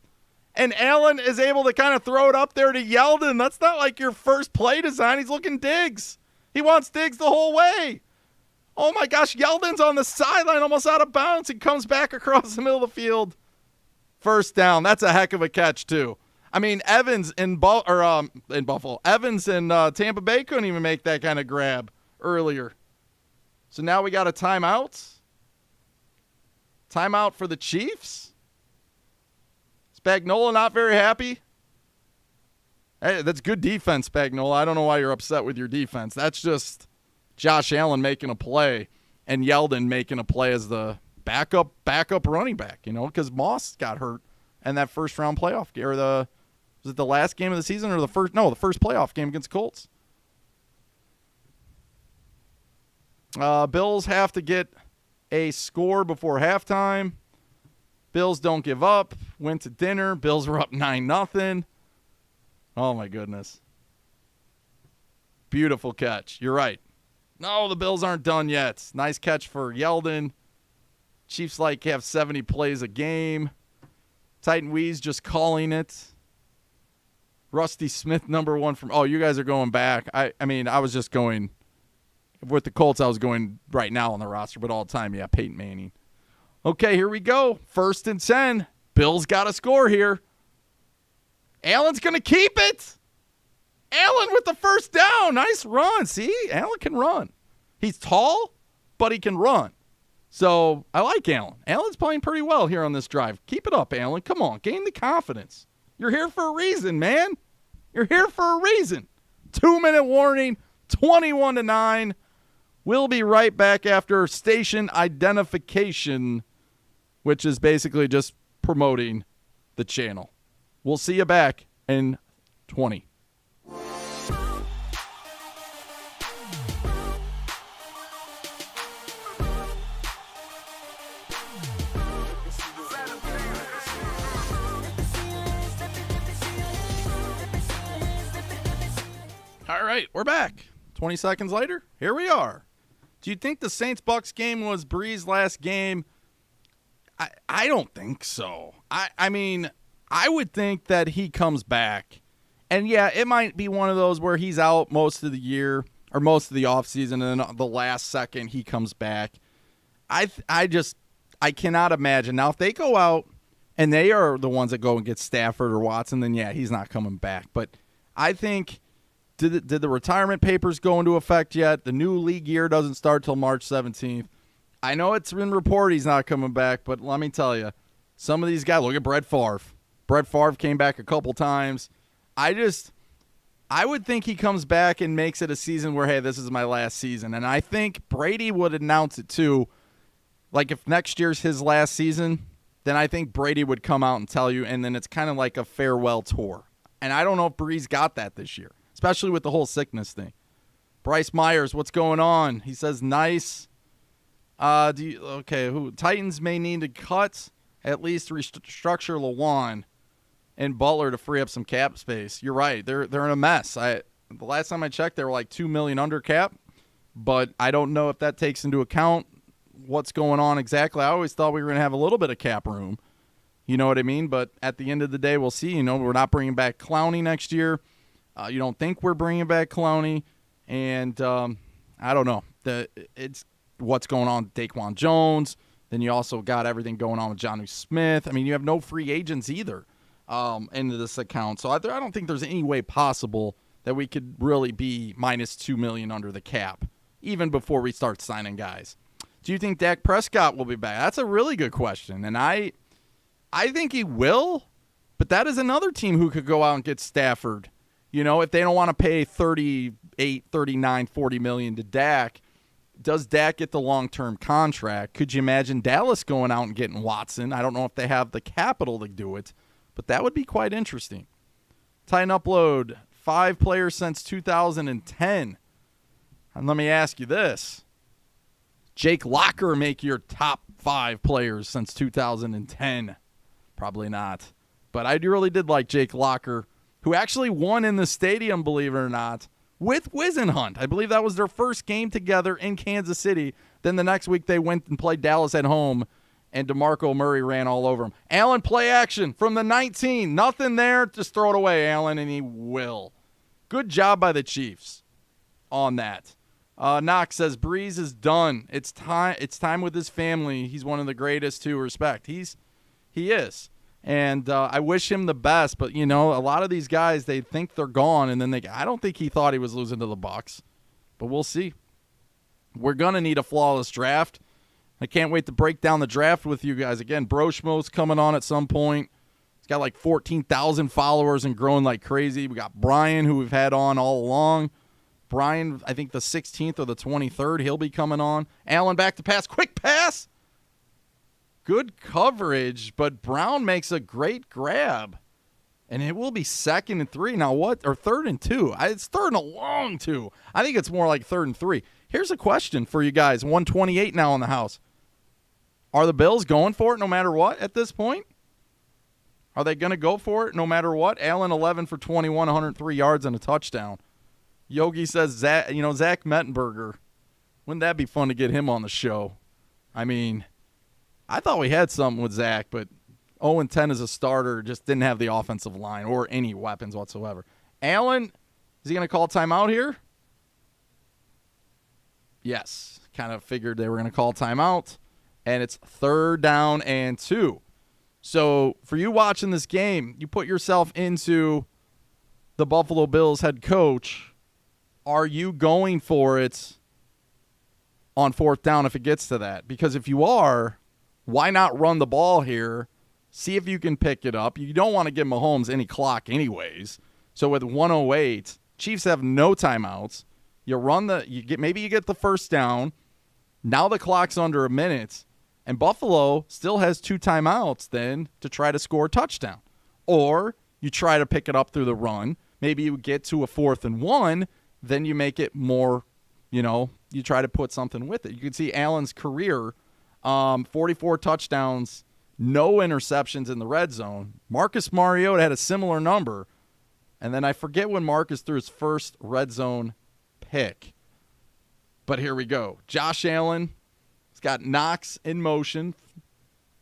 And Allen is able to kind of throw it up there to Yeldon. That's not like your first play design. He's looking Diggs. He wants Diggs the whole way. Oh, my gosh, Yeldon's on the sideline almost out of bounds. He comes back across the middle of the field. First down. That's a heck of a catch, too. I mean, Evans in Buffalo. Evans in Tampa Bay couldn't even make that kind of grab earlier. So now we got a timeout. Timeout for the Chiefs. Spagnuolo not very happy. Hey, that's good defense, Spagnuolo. I don't know why you're upset with your defense. That's just Josh Allen making a play and Yeldon making a play as the backup running back, because Moss got hurt in that first round playoff game. Or was it the last game of the season or the first playoff game against Colts? Bills have to get a score before halftime. Bills don't give up. Went to dinner. Bills were up 9-0. Oh, my goodness. Beautiful catch. You're right. No, the Bills aren't done yet. Nice catch for Yeldon. Chiefs have 70 plays a game. Titan Weeze just calling it. Rusty Smith, number one from. Oh, you guys are going back. I mean, I was just going with the Colts. I was going right now on the roster, but all the time, yeah, Peyton Manning. Okay, here we go. 1st and 10. Bills got to score here. Allen's going to keep it. Allen with the first down. Nice run. See, Allen can run. He's tall, but he can run. So I like Allen. Allen's playing pretty well here on this drive. Keep it up, Allen. Come on, gain the confidence. You're here for a reason, man. You're here for a reason. 2-minute warning, 21-9. We'll be right back after station identification, which is basically just promoting the channel. We'll see you back in 20. All right, we're back. 20 seconds later, here we are. Do you think the Saints-Bucks game was Brees' last game? I don't think so. I mean, I would think that he comes back. And, yeah, it might be one of those where he's out most of the year or most of the offseason, and then the last second he comes back. I cannot imagine. Now, if they go out and they are the ones that go and get Stafford or Watson, then, yeah, he's not coming back. But I think – Did the retirement papers go into effect yet? The new league year doesn't start till March 17th. I know it's been reported he's not coming back, but let me tell you, some of these guys, look at Brett Favre. Brett Favre came back a couple times. I would think he comes back and makes it a season where, hey, this is my last season. And I think Brady would announce it too. Like if next year's his last season, then I think Brady would come out and tell you, and then it's kind of like a farewell tour. And I don't know if Breeze got that this year, especially with the whole sickness thing. Bryce Myers, what's going on? He says, nice. Titans may need to cut, at least restructure Lawan and Butler to free up some cap space. You're right. They're in a mess. The last time I checked, they were like $2 million under cap, but I don't know if that takes into account what's going on exactly. I always thought we were going to have a little bit of cap room. You know what I mean? But at the end of the day, we'll see. You know, we're not bringing back Clowney next year. You don't think we're bringing back Clowney, and I don't know. It's what's going on with Daquan Jones. Then you also got everything going on with Jonnu Smith. I mean, you have no free agents either into this account. So I don't think there's any way possible that we could really be minus $2 million under the cap, even before we start signing guys. Do you think Dak Prescott will be back? That's a really good question, and I think he will, but that is another team who could go out and get Stafford. You know, if they don't want to pay $38, $39, $40 million to Dak, does Dak get the long-term contract? Could you imagine Dallas going out and getting Watson? I don't know if they have the capital to do it, but that would be quite interesting. Titan Upload, 5 players since 2010. And let me ask you this. Jake Locker make your top 5 players since 2010? Probably not. But I really did like Jake Locker, who actually won in the stadium, believe it or not, with Wisenhunt. I believe that was their first game together in Kansas City. Then the next week they went and played Dallas at home, and DeMarco Murray ran all over him. Allen, play action from the 19. Nothing there. Just throw it away, Allen, and he will. Good job by the Chiefs on that. Knox says, Breeze is done. It's time with his family. He's one of the greatest to respect. He is. And I wish him the best, but, you know, a lot of these guys, they think they're gone, and then I don't think he thought he was losing to the Bucs, but we'll see. We're going to need a flawless draft. I can't wait to break down the draft with you guys. Again, Broshmo's coming on at some point. He's got like 14,000 followers and growing like crazy. We got Brian, who we've had on all along. Brian, I think the 16th or the 23rd, he'll be coming on. Allen back to pass. Quick pass. Good coverage, but Brown makes a great grab. And it will be 2nd and 3. Now what? Or 3rd and 2. It's 3rd and a long 2. I think it's more like 3rd and 3. Here's a question for you guys. 128 now in the house. Are the Bills going for it no matter what at this point? Are they going to go for it no matter what? Allen 11 for 21, 103 yards and a touchdown. Yogi says, Zach Mettenberger. Wouldn't that be fun to get him on the show? I mean, I thought we had something with Zach, but 0-10 as a starter, just didn't have the offensive line or any weapons whatsoever. Allen, is he going to call timeout here? Yes. Kind of figured they were going to call timeout. And it's 3rd down and 2. So for you watching this game, you put yourself into the Buffalo Bills head coach. Are you going for it on 4th down if it gets to that? Because if you are, why not run the ball here? See if you can pick it up. You don't want to give Mahomes any clock anyways. So with 1:08, Chiefs have no timeouts. Maybe you get the 1st down. Now the clock's under a minute, and Buffalo still has 2 timeouts then to try to score a touchdown. Or you try to pick it up through the run. Maybe you get to a 4th and 1, then you make it more, you try to put something with it. You can see Allen's career, 44 touchdowns, no interceptions in the red zone. Marcus Mariota had a similar number. And then I forget when Marcus threw his first red zone pick. But here we go. Josh Allen has got Knox in motion.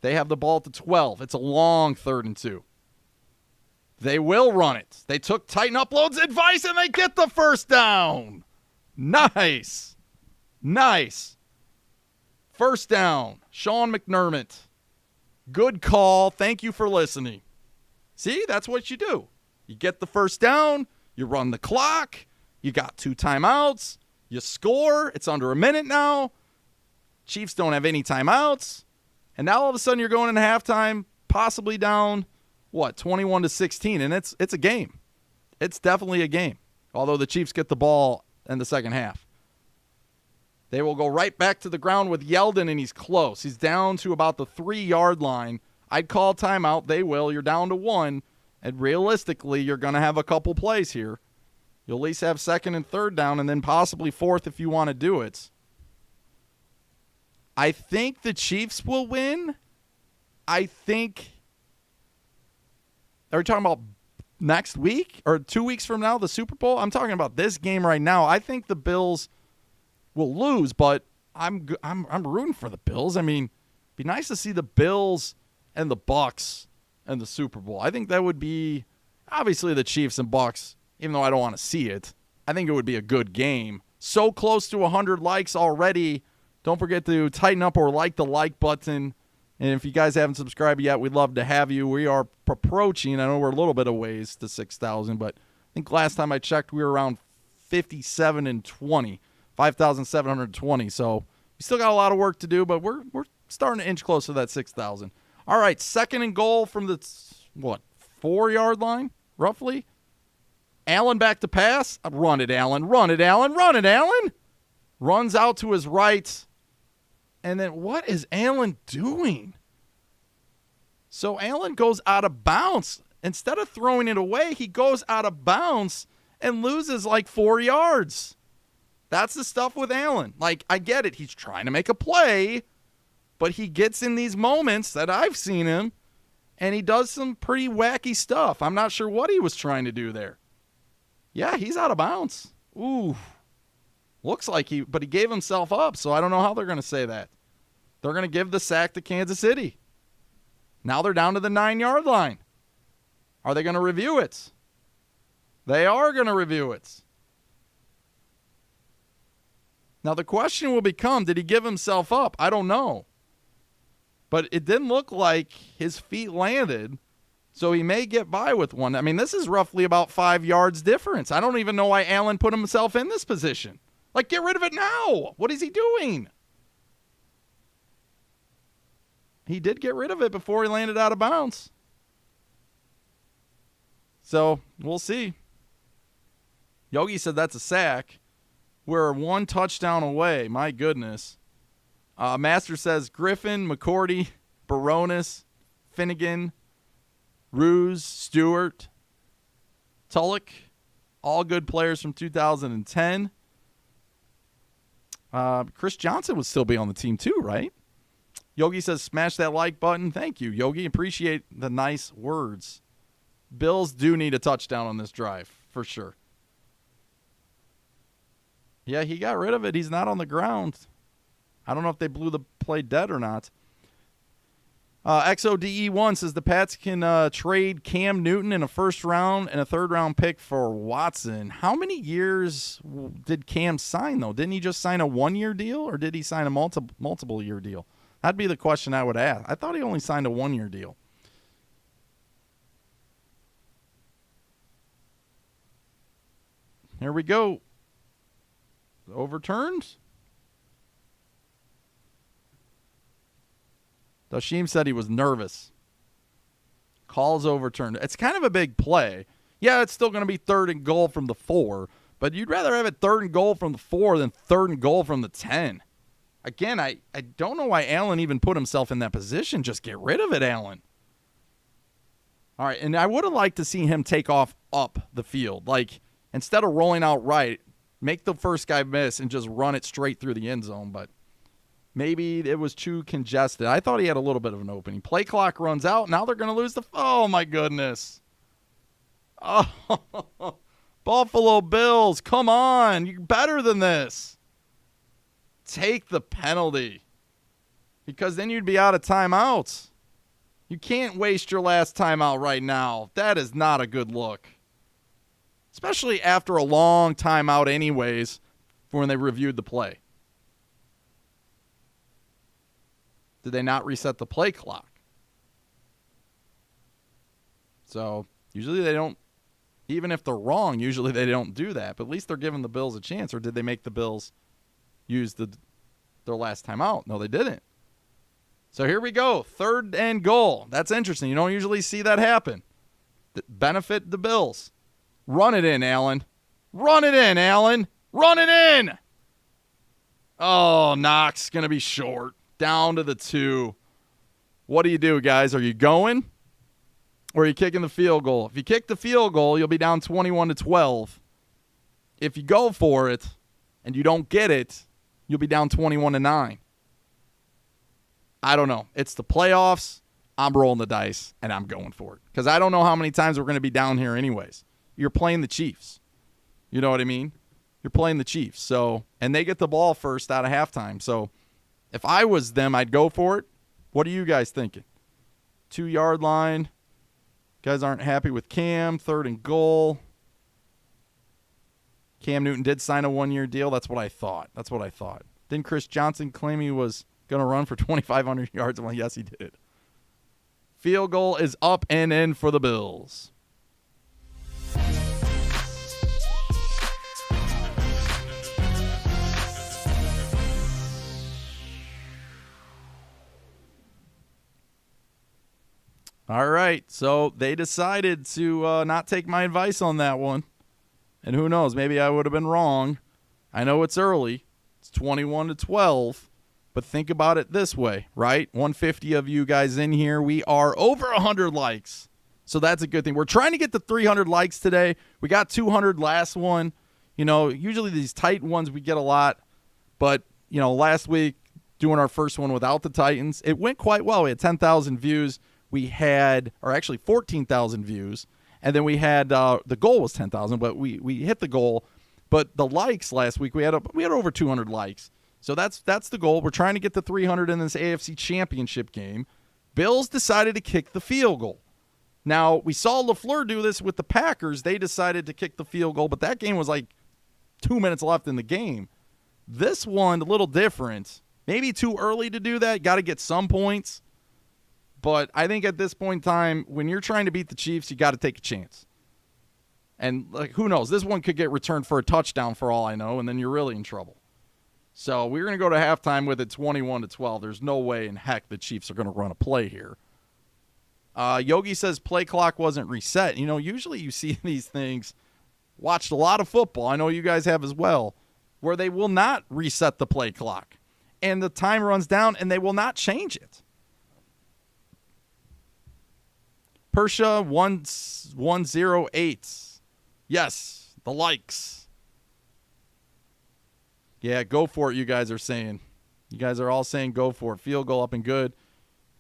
They have the ball at the 12. It's a long 3rd and 2. They will run it. They took Titan Uploads advice and they get the 1st down. Nice. 1st down. Sean McDermott. Good call. Thank you for listening. See, that's what you do. You get the 1st down. You run the clock. You got 2 timeouts. You score. It's under a minute now. Chiefs don't have any timeouts. And now all of a sudden you're going into halftime, possibly down, 21-16. And it's a game. It's definitely a game. Although the Chiefs get the ball in the second half. They will go right back to the ground with Yeldon, and he's close. He's down to about the 3-yard line. I'd call timeout. They will. You're down to 1. And realistically, you're going to have a couple plays here. You'll at least have 2nd and 3rd down, and then possibly 4th if you want to do it. I think the Chiefs will win. Are we talking about next week or 2 weeks from now, the Super Bowl? I'm talking about this game right now. I think the Bills will lose, but I'm rooting for the Bills. I mean, it'd be nice to see the Bills and the Bucs in the Super Bowl. I think that would be, obviously the Chiefs and Bucs, even though I don't want to see it, I think it would be a good game. So close to 100 likes already. Don't forget to tighten up or like the like button. And if you guys haven't subscribed yet, we'd love to have you. We are approaching, I know we're a little bit of ways to 6,000, but I think last time I checked, we were around 57 and 20. 5,720. So we still got a lot of work to do, but we're starting to inch closer to that 6,000. All right, 2nd and goal from the 4-yard line, roughly. Allen back to pass. Run it, Allen. Run it, Allen. Run it, Allen. Runs out to his right. And then what is Allen doing? So Allen goes out of bounds. Instead of throwing it away, he goes out of bounds and loses like 4 yards. That's the stuff with Allen. Like, I get it. He's trying to make a play, but he gets in these moments that I've seen him, and he does some pretty wacky stuff. I'm not sure what he was trying to do there. Yeah, he's out of bounds. Ooh. Looks like but he gave himself up, so I don't know how they're going to say that. They're going to give the sack to Kansas City. Now they're down to the 9-yard line. Are they going to review it? They are going to review it. Now, the question will become, did he give himself up? I don't know. But it didn't look like his feet landed, so he may get by with one. I mean, this is roughly about 5 yards difference. I don't even know why Allen put himself in this position. Like, get rid of it now. What is he doing? He did get rid of it before he landed out of bounds. So, we'll see. Yogi said that's a sack. We're 1 touchdown away. My goodness. Master says Griffin, McCourty, Baronis, Finnegan, Ruse, Stewart, Tulloch, all good players from 2010. Chris Johnson would still be on the team too, right? Yogi says smash that like button. Thank you, Yogi. Appreciate the nice words. Bills do need a touchdown on this drive, for sure. Yeah, he got rid of it. He's not on the ground. I don't know if they blew the play dead or not. XODE1 says the Pats can trade Cam Newton in a first round and a third round pick for Watson. How many years did Cam sign, though? Didn't he just sign a 1-year deal, or did he sign a multiple year deal? That'd be the question I would ask. I thought he only signed a 1-year deal. Here we go. Overturned. Dashim said he was nervous. Calls overturned. It's kind of a big play. Yeah, it's still going to be 3rd and goal from the 4, but you'd rather have it 3rd and goal from the 4 than 3rd and goal from the 10. Again, I don't know why Allen even put himself in that position. Just get rid of it, Allen. All right, and I would have liked to see him take off up the field. Like, instead of rolling out right, make the first guy miss and just run it straight through the end zone, but maybe it was too congested. I thought he had a little bit of an opening. Play clock runs out. Now they're going to lose the... Oh, my goodness. Oh, Buffalo Bills, come on. You're better than this. Take the penalty, because then you'd be out of timeouts. You can't waste your last timeout right now. That is not a good look, especially after a long timeout anyways for when they reviewed the play. Did they not reset the play clock? So usually they don't, even if they're wrong, usually they don't do that. But at least they're giving the Bills a chance. Or did they make the Bills use their last time out? No, they didn't. So here we go. 3rd and goal. That's interesting. You don't usually see that happen. Benefit the Bills. Run it in, Allen. Run it in, Allen. Run it in. Oh, Knox going to be short. Down to the 2. What do you do, guys? Are you going? Or are you kicking the field goal? If you kick the field goal, you'll be down 21-12. If you go for it and you don't get it, you'll be down 21-9. I don't know. It's the playoffs. I'm rolling the dice, and I'm going for it. Because I don't know how many times we're going to be down here anyways. You're playing the Chiefs. You know what I mean? You're playing the Chiefs. So, and they get the ball first out of halftime. So if I was them, I'd go for it. What are you guys thinking? 2-yard line. Guys aren't happy with Cam. 3rd and goal. Cam Newton did sign a 1-year deal. That's what I thought. Didn't Chris Johnson claim he was going to run for 2,500 yards? Well, yes, he did. Field goal is up and in for the Bills. All right, so they decided to not take my advice on that one. And who knows, maybe I would have been wrong. I know it's early. It's 21-12. But think about it this way, right? 150 of you guys in here. We are over 100 likes. So that's a good thing. We're trying to get to 300 likes today. We got 200 last one. You know, usually these tight ones we get a lot. But, you know, last week doing our first one without the Titans, it went quite well. We had 10,000 views. We had, or actually 14,000 views, and then we had the goal was 10,000, but we hit the goal. But the likes last week, we had over 200 likes, so that's the goal. We're trying to get to 300 in this AFC Championship game. Bills decided to kick the field goal. Now we saw LaFleur do this with the Packers. They decided to kick the field goal, but that game was like 2 minutes left in the game. This one a little different. Maybe too early to do that. Got to get some points. But I think at this point in time, when you're trying to beat the Chiefs, you got to take a chance. And like, who knows? This one could get returned for a touchdown for all I know, and then you're really in trouble. So we're going to go to halftime with it 21-12. There's no way in heck the Chiefs are going to run a play here. Yogi says play clock wasn't reset. You know, usually you see these things. Watched a lot of football. I know you guys have as well, where they will not reset the play clock. And the time runs down, and they will not change it. Persha 108. Yes, the likes. Yeah, go for it, you guys are saying. You guys are all saying go for it. Field goal up and good.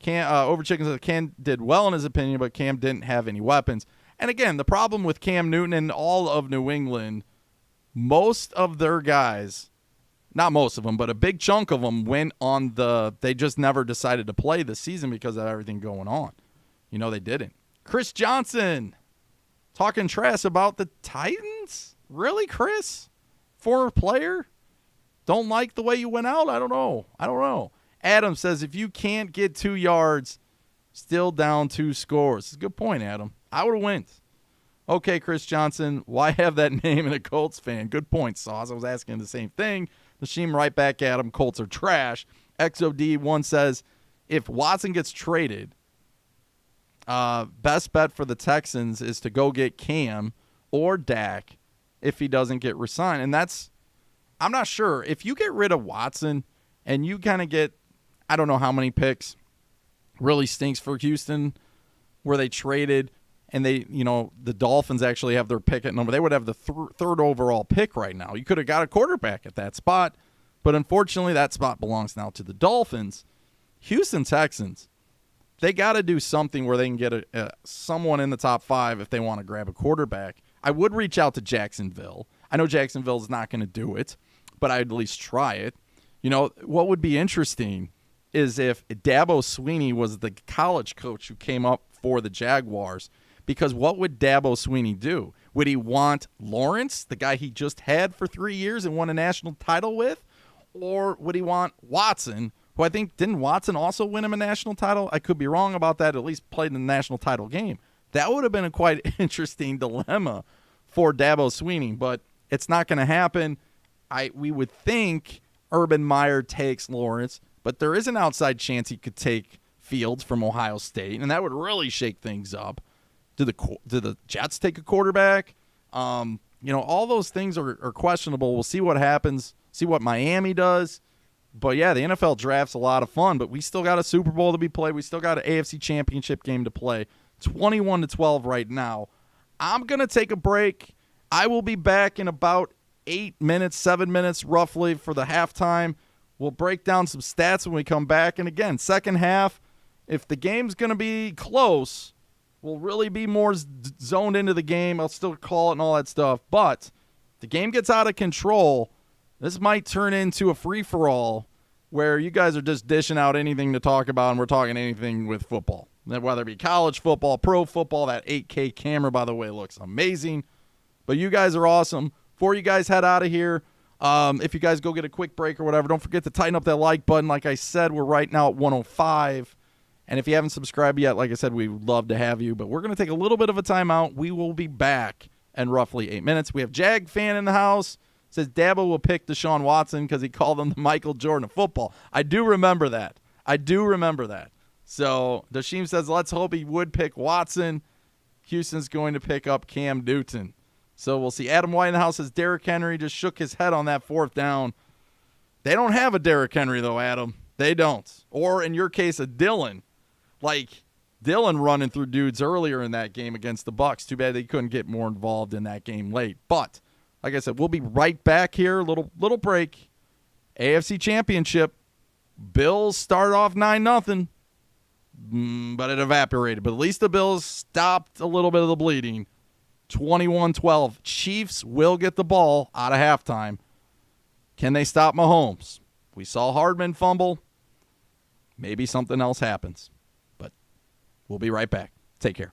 Overchicken says Cam did well in his opinion, but Cam didn't have any weapons. And again, the problem with Cam Newton and all of New England, most of their guys, not most of them, but a big chunk of them went on they just never decided to play this season because of everything going on. They didn't. Chris Johnson talking trash about the Titans? Really, Chris? Former player? Don't like the way you went out? I don't know. Adam says, if you can't get 2 yards, still down 2 scores. It's a good point, Adam. I would have went. Okay, Chris Johnson, why have that name in a Colts fan? Good point, Sauce. I was asking the same thing. Nasheem right back at him. Colts are trash. XOD1 says, if Watson gets traded, best bet for the Texans is to go get Cam or Dak if he doesn't get re-signed. And I'm not sure. If you get rid of Watson and you kind of get, I don't know how many picks, really stinks for Houston where they traded and the Dolphins actually have their pick at number. They would have the third overall pick right now. You could have got a quarterback at that spot, but unfortunately that spot belongs now to the Dolphins. Houston Texans, they got to do something where they can get someone in the top 5 if they want to grab a quarterback. I would reach out to Jacksonville. I know Jacksonville's not going to do it, but I'd at least try it. What would be interesting is if Dabo Swinney was the college coach who came up for the Jaguars, because what would Dabo Swinney do? Would he want Lawrence, the guy he just had for 3 years and won a national title with? Or would he want Watson, who I think, didn't Watson also win him a national title? I could be wrong about that, at least played in the national title game. That would have been a quite interesting dilemma for Dabo Swinney, but it's not going to happen. We would think Urban Meyer takes Lawrence, but there is an outside chance he could take Fields from Ohio State, and that would really shake things up. Do the Jets take a quarterback? All those things are questionable. We'll see what happens, see what Miami does. But, yeah, the NFL draft's a lot of fun, but we still got a Super Bowl to be played. We still got an AFC Championship game to play. 21-12 right now. I'm going to take a break. I will be back in about 7 minutes roughly for the halftime. We'll break down some stats when we come back. And, again, second half, if the game's going to be close, we'll really be more zoned into the game. I'll still call it and all that stuff. But if the game gets out of control, this might turn into a free-for-all where you guys are just dishing out anything to talk about, and we're talking anything with football. Whether it be college football, pro football, that 8K camera, by the way, looks amazing. But you guys are awesome. Before you guys head out of here, if you guys go get a quick break or whatever, don't forget to tighten up that like button. Like I said, we're right now at 105. And if you haven't subscribed yet, like I said, we would love to have you. But we're going to take a little bit of a timeout. We will be back in roughly 8 minutes. We have Jag fan in the house. Says Dabo will pick Deshaun Watson because he called him the Michael Jordan of football. I do remember that. So Dashim says, let's hope he would pick Watson. Houston's going to pick up Cam Newton. So we'll see. Adam White in the house says Derrick Henry just shook his head on that 4th down. They don't have a Derrick Henry, though, Adam. They don't. Or, in your case, a Dylan. Like Dylan running through dudes earlier in that game against the Bucs. Too bad they couldn't get more involved in that game late. But, like I said, we'll be right back here. Little break. AFC Championship. Bills start off 9-0. But it evaporated. But at least the Bills stopped a little bit of the bleeding. 21-12. Chiefs will get the ball out of halftime. Can they stop Mahomes? We saw Hardman fumble. Maybe something else happens. But we'll be right back. Take care.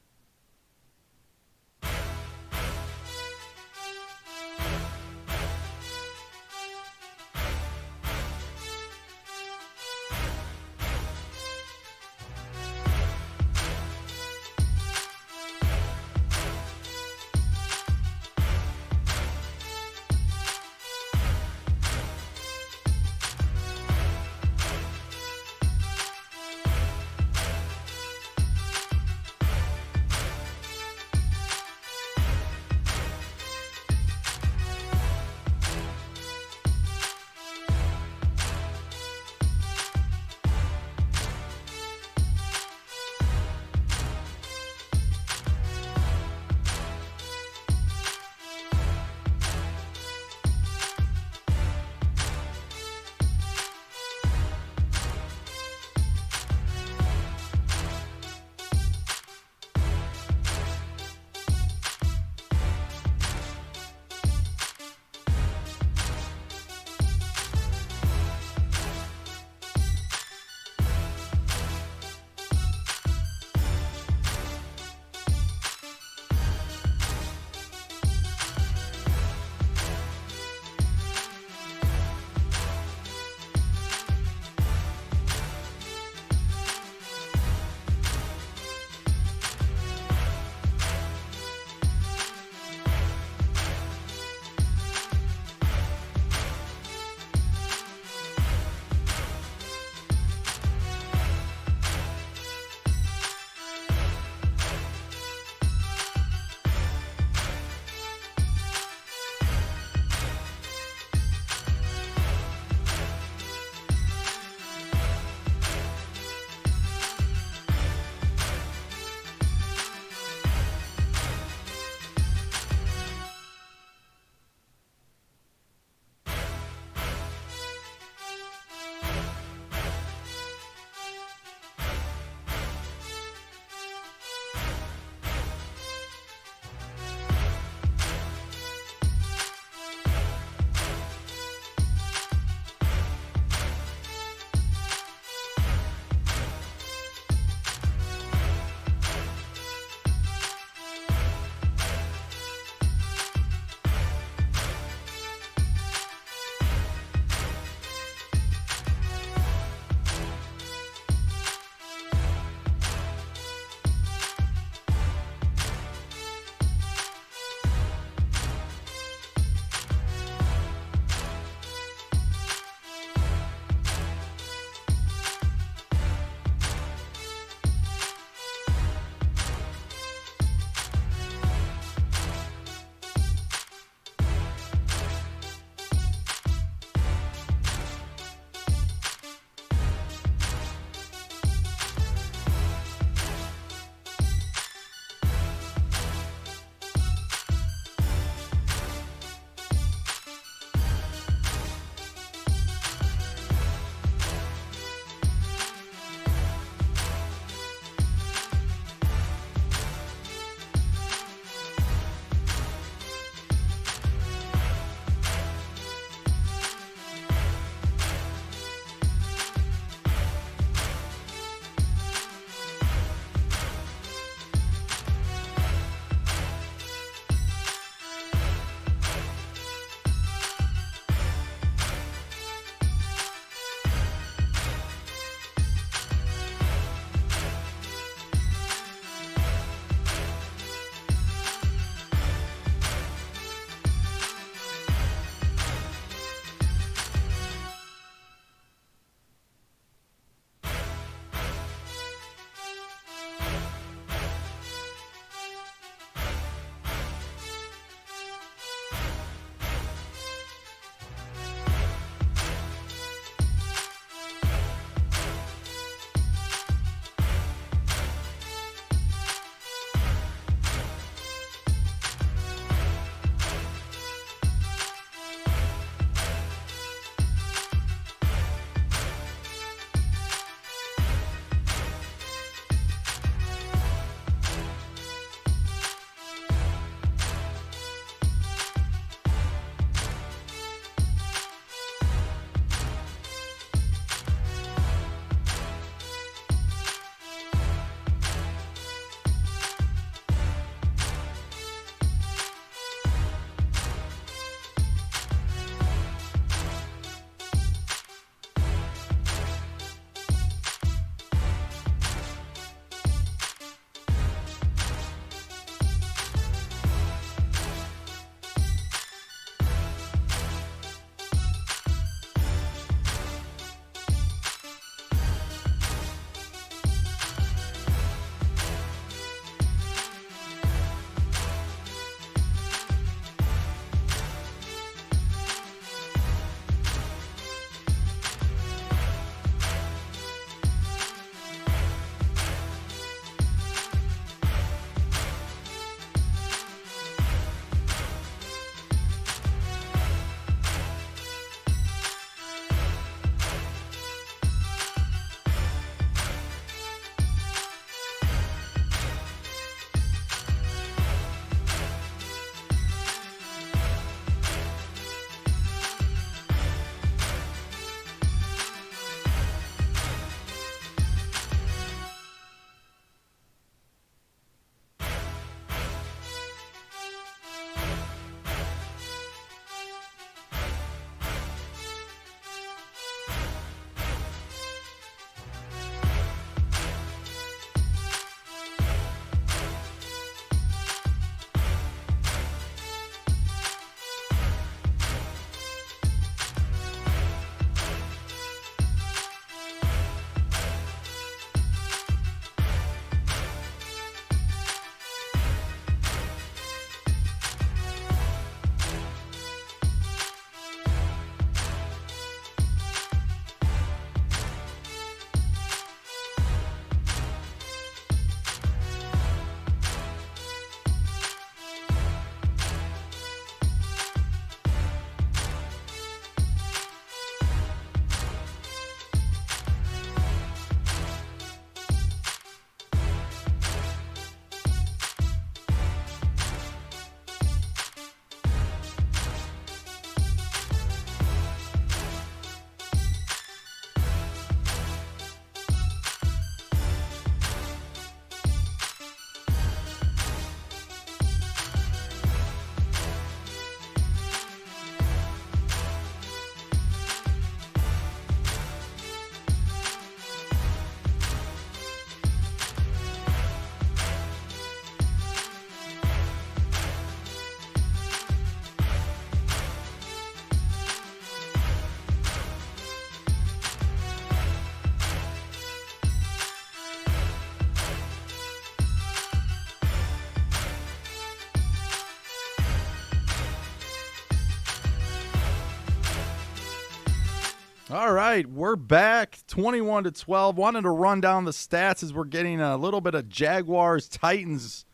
All right, we're back, 21-12. Wanted to run down the stats as we're getting a little bit of Jaguars-Titans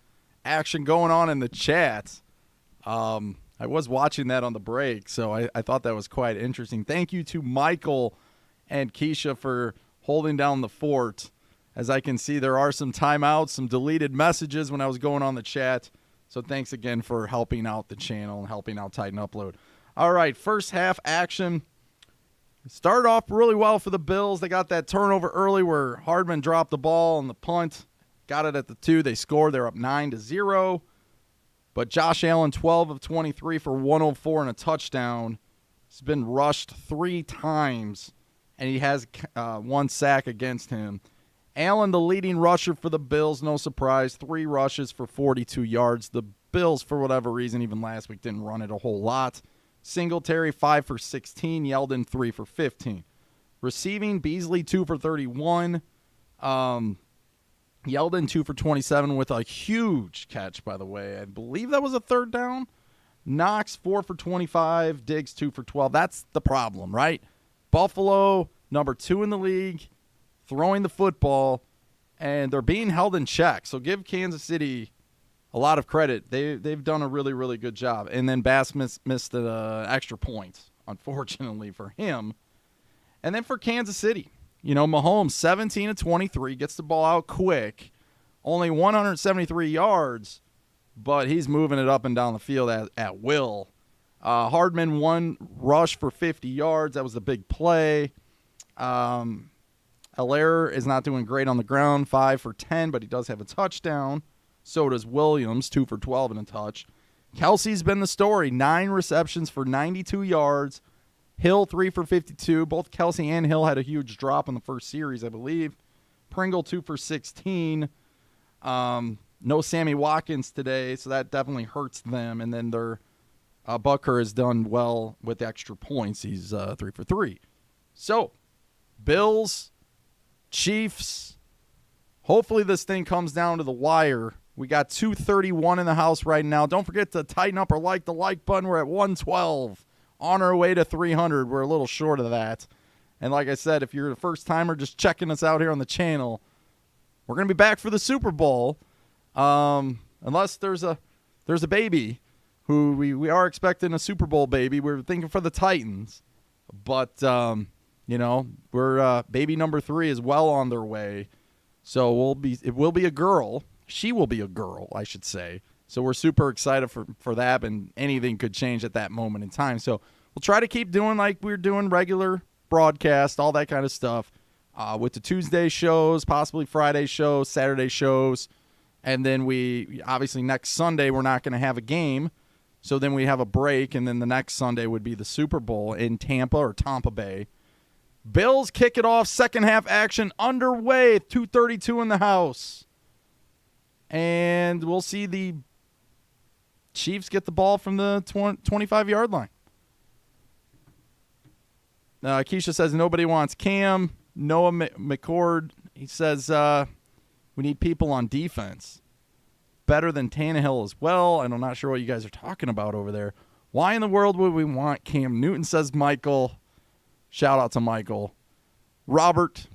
action going on in the chat. I was watching that on the break, so I thought that was quite interesting. Thank you to Michael and Keisha for holding down the fort. As I can see, there are some timeouts, some deleted messages when I was going on the chat. So thanks again for helping out the channel and helping out Titan Upload. All right, first half action. Started off really well for the Bills. They got that turnover early where Hardman dropped the ball on the punt. Got it at the 2. They scored. They're up 9-0. But Josh Allen, 12 of 23 for 104 and a touchdown. He's been rushed 3 times, and he has 1 sack against him. Allen, the leading rusher for the Bills, no surprise, 3 rushes for 42 yards. The Bills, for whatever reason, even last week, didn't run it a whole lot. Singletary, 5 for 16. Yeldon, 3 for 15. Receiving, Beasley, 2 for 31. Yeldon, 2 for 27 with a huge catch, by the way. I believe that was a third down. Knox, 4 for 25. Diggs, 2 for 12. That's the problem, right? Buffalo, number 2 in the league, throwing the football, and they're being held in check. So give Kansas City a lot of credit. They've done a really, really good job. And then Bass missed an extra point, unfortunately for him. And then for Kansas City, Mahomes, 17 of 23, gets the ball out quick, only 173 yards, but he's moving it up and down the field at will. Hardman, 1 rush for 50 yards. That was the big play. Allaire is not doing great on the ground, 5 for 10, but he does have a touchdown. So does Williams, 2 for 12 and a touch. Kelsey's been the story, 9 receptions for 92 yards. Hill, 3 for 52. Both Kelsey and Hill had a huge drop in the first series, I believe. Pringle, 2 for 16. No Sammy Watkins today, so that definitely hurts them. And then their Bucker has done well with extra points. He's 3 for 3. So, Bills, Chiefs, hopefully this thing comes down to the wire. We got 231 in the house right now. Don't forget to tighten up or like the like button. We're at 112. On our way to 300. We're a little short of that. And like I said, if you're the first timer just checking us out here on the channel, we're going to be back for the Super Bowl. Unless there's a baby who we are expecting a Super Bowl baby. We're thinking for the Titans. But, we're baby number 3 is well on their way. So it will be a girl. She will be a girl, I should say. So we're super excited for that, and anything could change at that moment in time. So we'll try to keep doing like we're doing regular broadcast, all that kind of stuff, with the Tuesday shows, possibly Friday shows, Saturday shows. And then we, obviously next Sunday, we're not going to have a game. So then we have a break, and then the next Sunday would be the Super Bowl in Tampa or Tampa Bay. Bills kick it off, second half action underway, 2:32 in the house. And we'll see the Chiefs get the ball from the 25-yard line. Keisha says nobody wants Cam. Noah McCord, he says we need people on defense. Better than Tannehill as well. And I'm not sure what you guys are talking about over there. Why in the world would we want Cam Newton, says Michael. Shout out to Michael. Robert,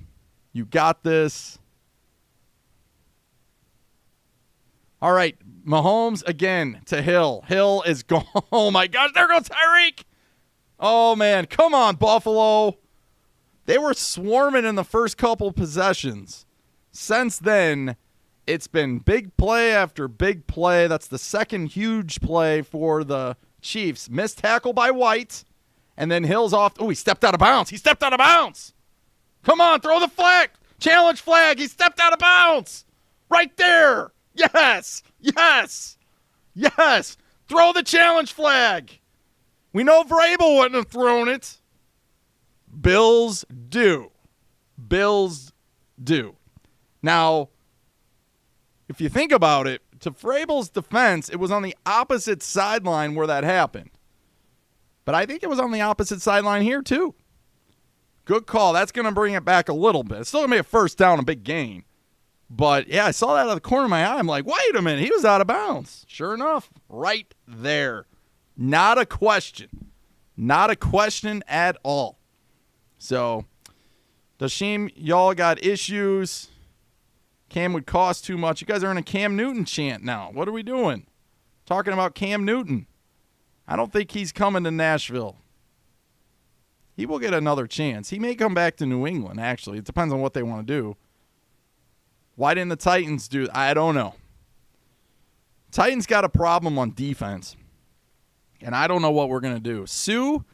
you got this. All right, Mahomes again to Hill. Hill is gone. Oh, my gosh, there goes Tyreek. Oh, man, come on, Buffalo. They were swarming in the first couple possessions. Since then, it's been big play after big play. That's the second huge play for the Chiefs. Missed tackle by White, and then Hill's off. Oh, he stepped out of bounds. He stepped out of bounds. Come on, throw the flag. Challenge flag. He stepped out of bounds. Right there. Yes! Yes! Yes! Throw the challenge flag! We know Vrabel wouldn't have thrown it. Bills do. Bills do. Now, if you think about it, to Vrabel's defense, it was on the opposite sideline where that happened. But I think it was on the opposite sideline here, too. Good call. That's going to bring it back a little bit. It's still going to be a first down, a big gain. But, yeah, I saw that out of the corner of my eye. I'm like, wait a minute. He was out of bounds. Sure enough, right there. Not a question. Not a question at all. So, Dashim, y'all got issues. Cam would cost too much. You guys are in a Cam Newton chant now. What are we doing? Talking about Cam Newton. I don't think he's coming to Nashville. He will get another chance. He may come back to New England, actually. It depends on what they want to do. Why didn't the Titans do that? I don't know. Titans got a problem on defense, and I don't know what we're going to do. Sue,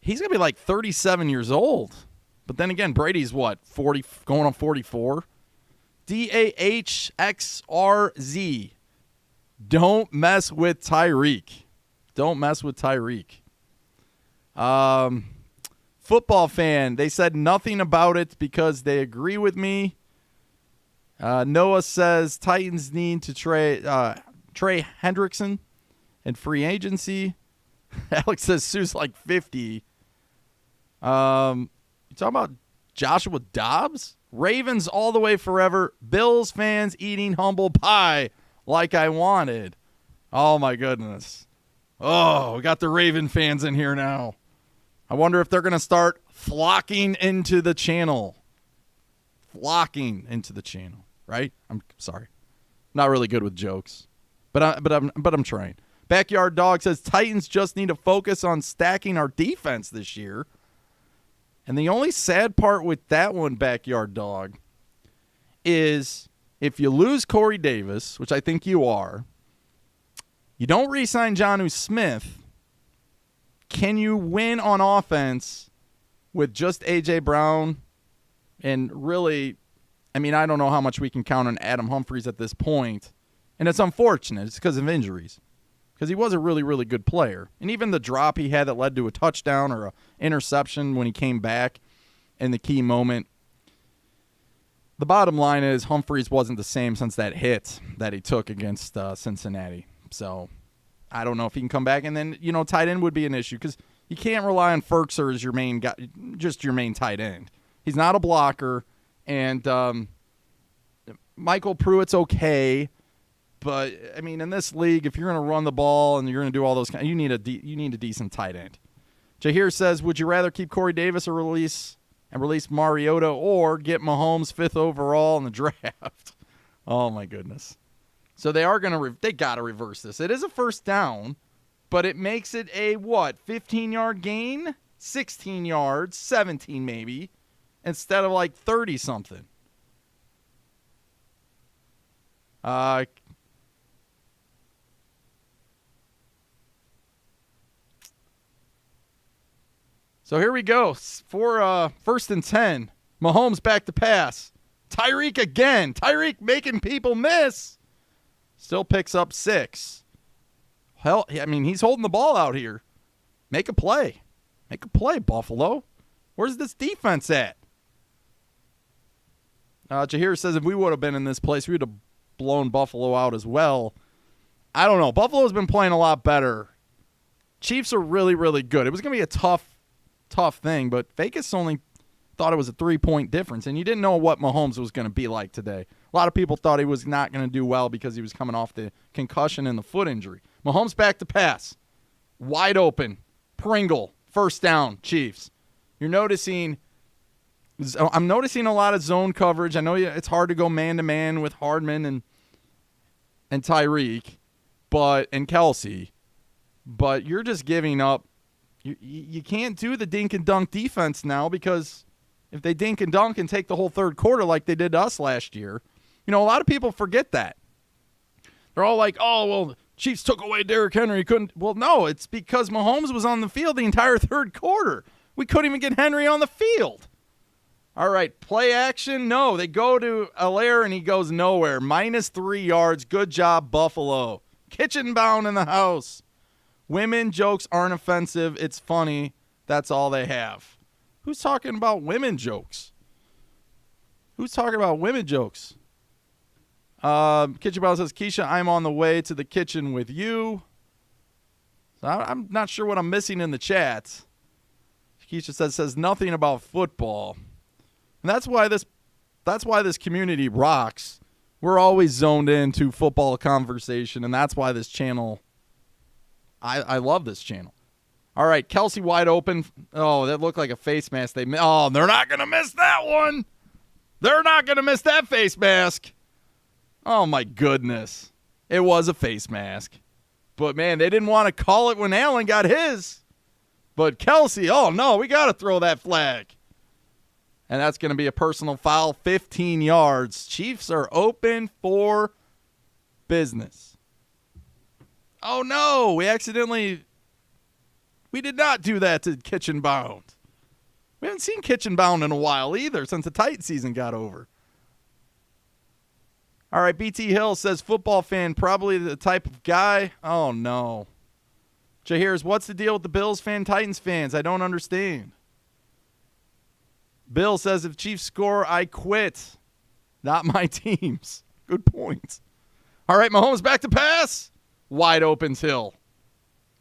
he's going to be like 37 years old. But then again, Brady's what, 40, going on 44? DAHXRZ. Don't mess with Tyreek. Don't mess with Tyreek. Football fan, they said nothing about it because they agree with me. Noah says Titans need to trade Trey Hendrickson in free agency. Alex says Sue's like 50. You talking about Joshua Dobbs? Ravens all the way forever. Bills fans eating humble pie like I wanted. Oh, my goodness. Oh, we got the Raven fans in here now. I wonder if they're going to start flocking into the channel. Flocking into the channel, right? I'm sorry. Not really good with jokes, but I'm trying. Backyard Dog says Titans just need to focus on stacking our defense this year. And the only sad part with that one, Backyard Dog, is if you lose Corey Davis, which I think you are, you don't re-sign Jonnu Smith, can you win on offense with just A.J. Brown? And really, I mean, I don't know how much we can count on Adam Humphries at this point. And it's unfortunate. It's because of injuries. Because he was a really, really good player. And even the drop he had that led to a touchdown or an interception when he came back in the key moment. The bottom line is Humphries wasn't the same since that hit that he took against Cincinnati. So I don't know if he can come back. And then, you know, tight end would be an issue because you can't rely on Ferkser as your main guy, just your main tight end. He's not a blocker. And Michael Pruitt's okay. But, I mean, in this league, if you're going to run the ball and you're going to do all those you need a decent tight end. Jahir says, would you rather keep Corey Davis or release Mariota or get Mahomes 5th overall in the draft? Oh, my goodness. So they are going to they got to reverse this. It is a first down, but it makes it a, 15-yard gain? 16 yards, 17 maybe, instead of like 30-something. So here we go. For 1st and 10. Mahomes back to pass. Tyreek again. Tyreek making people miss. Still picks up 6. Hell, I mean, he's holding the ball out here. Make a play. Make a play, Buffalo. Where's this defense at? Jahir says if we would have been in this place, we would have blown Buffalo out as well. I don't know. Buffalo's been playing a lot better. Chiefs are really, really good. It was going to be a tough thing, but Vegas only thought it was a 3-point difference, and you didn't know what Mahomes was going to be like today. A lot of people thought he was not going to do well because he was coming off the concussion and the foot injury. Mahomes back to pass. Wide open. Pringle. 1st down, Chiefs. I'm noticing a lot of zone coverage. I know it's hard to go man-to-man with Hardman and Tyreek and Kelsey, but you're just giving up. You can't do the dink and dunk defense now because if they dink and dunk and take the whole third quarter like they did to us last year, you know, a lot of people forget that. They're all like, oh, well, Chiefs took away Derrick Henry. Couldn't. Well, no, it's because Mahomes was on the field the entire third quarter. We couldn't even get Henry on the field. All right, play action. No, they go to Allaire and he goes nowhere. -3 yards. Good job, Buffalo. Kitchen bound in the house. Women jokes aren't offensive. It's funny. That's all they have. Who's talking about women jokes? Who's talking about women jokes? Kitchen Bound says, Keisha, I'm on the way to the kitchen with you. So I'm not sure what I'm missing in the chat. Keisha says nothing about football. And that's why this community rocks. We're always zoned into football conversation, and that's why this channel, I love this channel. All All right, Kelsey wide open. Oh, that looked like a face mask. They're not going to miss that one. They're not going to miss that face mask. Oh, my goodness. It was a face mask. But, man, they didn't want to call it when Allen got his. But Kelsey, oh, no, we got to throw that flag. And that's going to be a personal foul, 15 yards. Chiefs are open for business. Oh, no, we did not do that to Kitchen Bound. We haven't seen Kitchen Bound in a while either since the Titan season got over. All right, BT Hill says football fan, probably the type of guy. Oh, no. Jahir's, what's the deal with the Bills fan, Titans fans? I don't understand. Bill says if Chiefs score, I quit. Not my teams. Good point. All right, Mahomes back to pass. Wide opens Hill.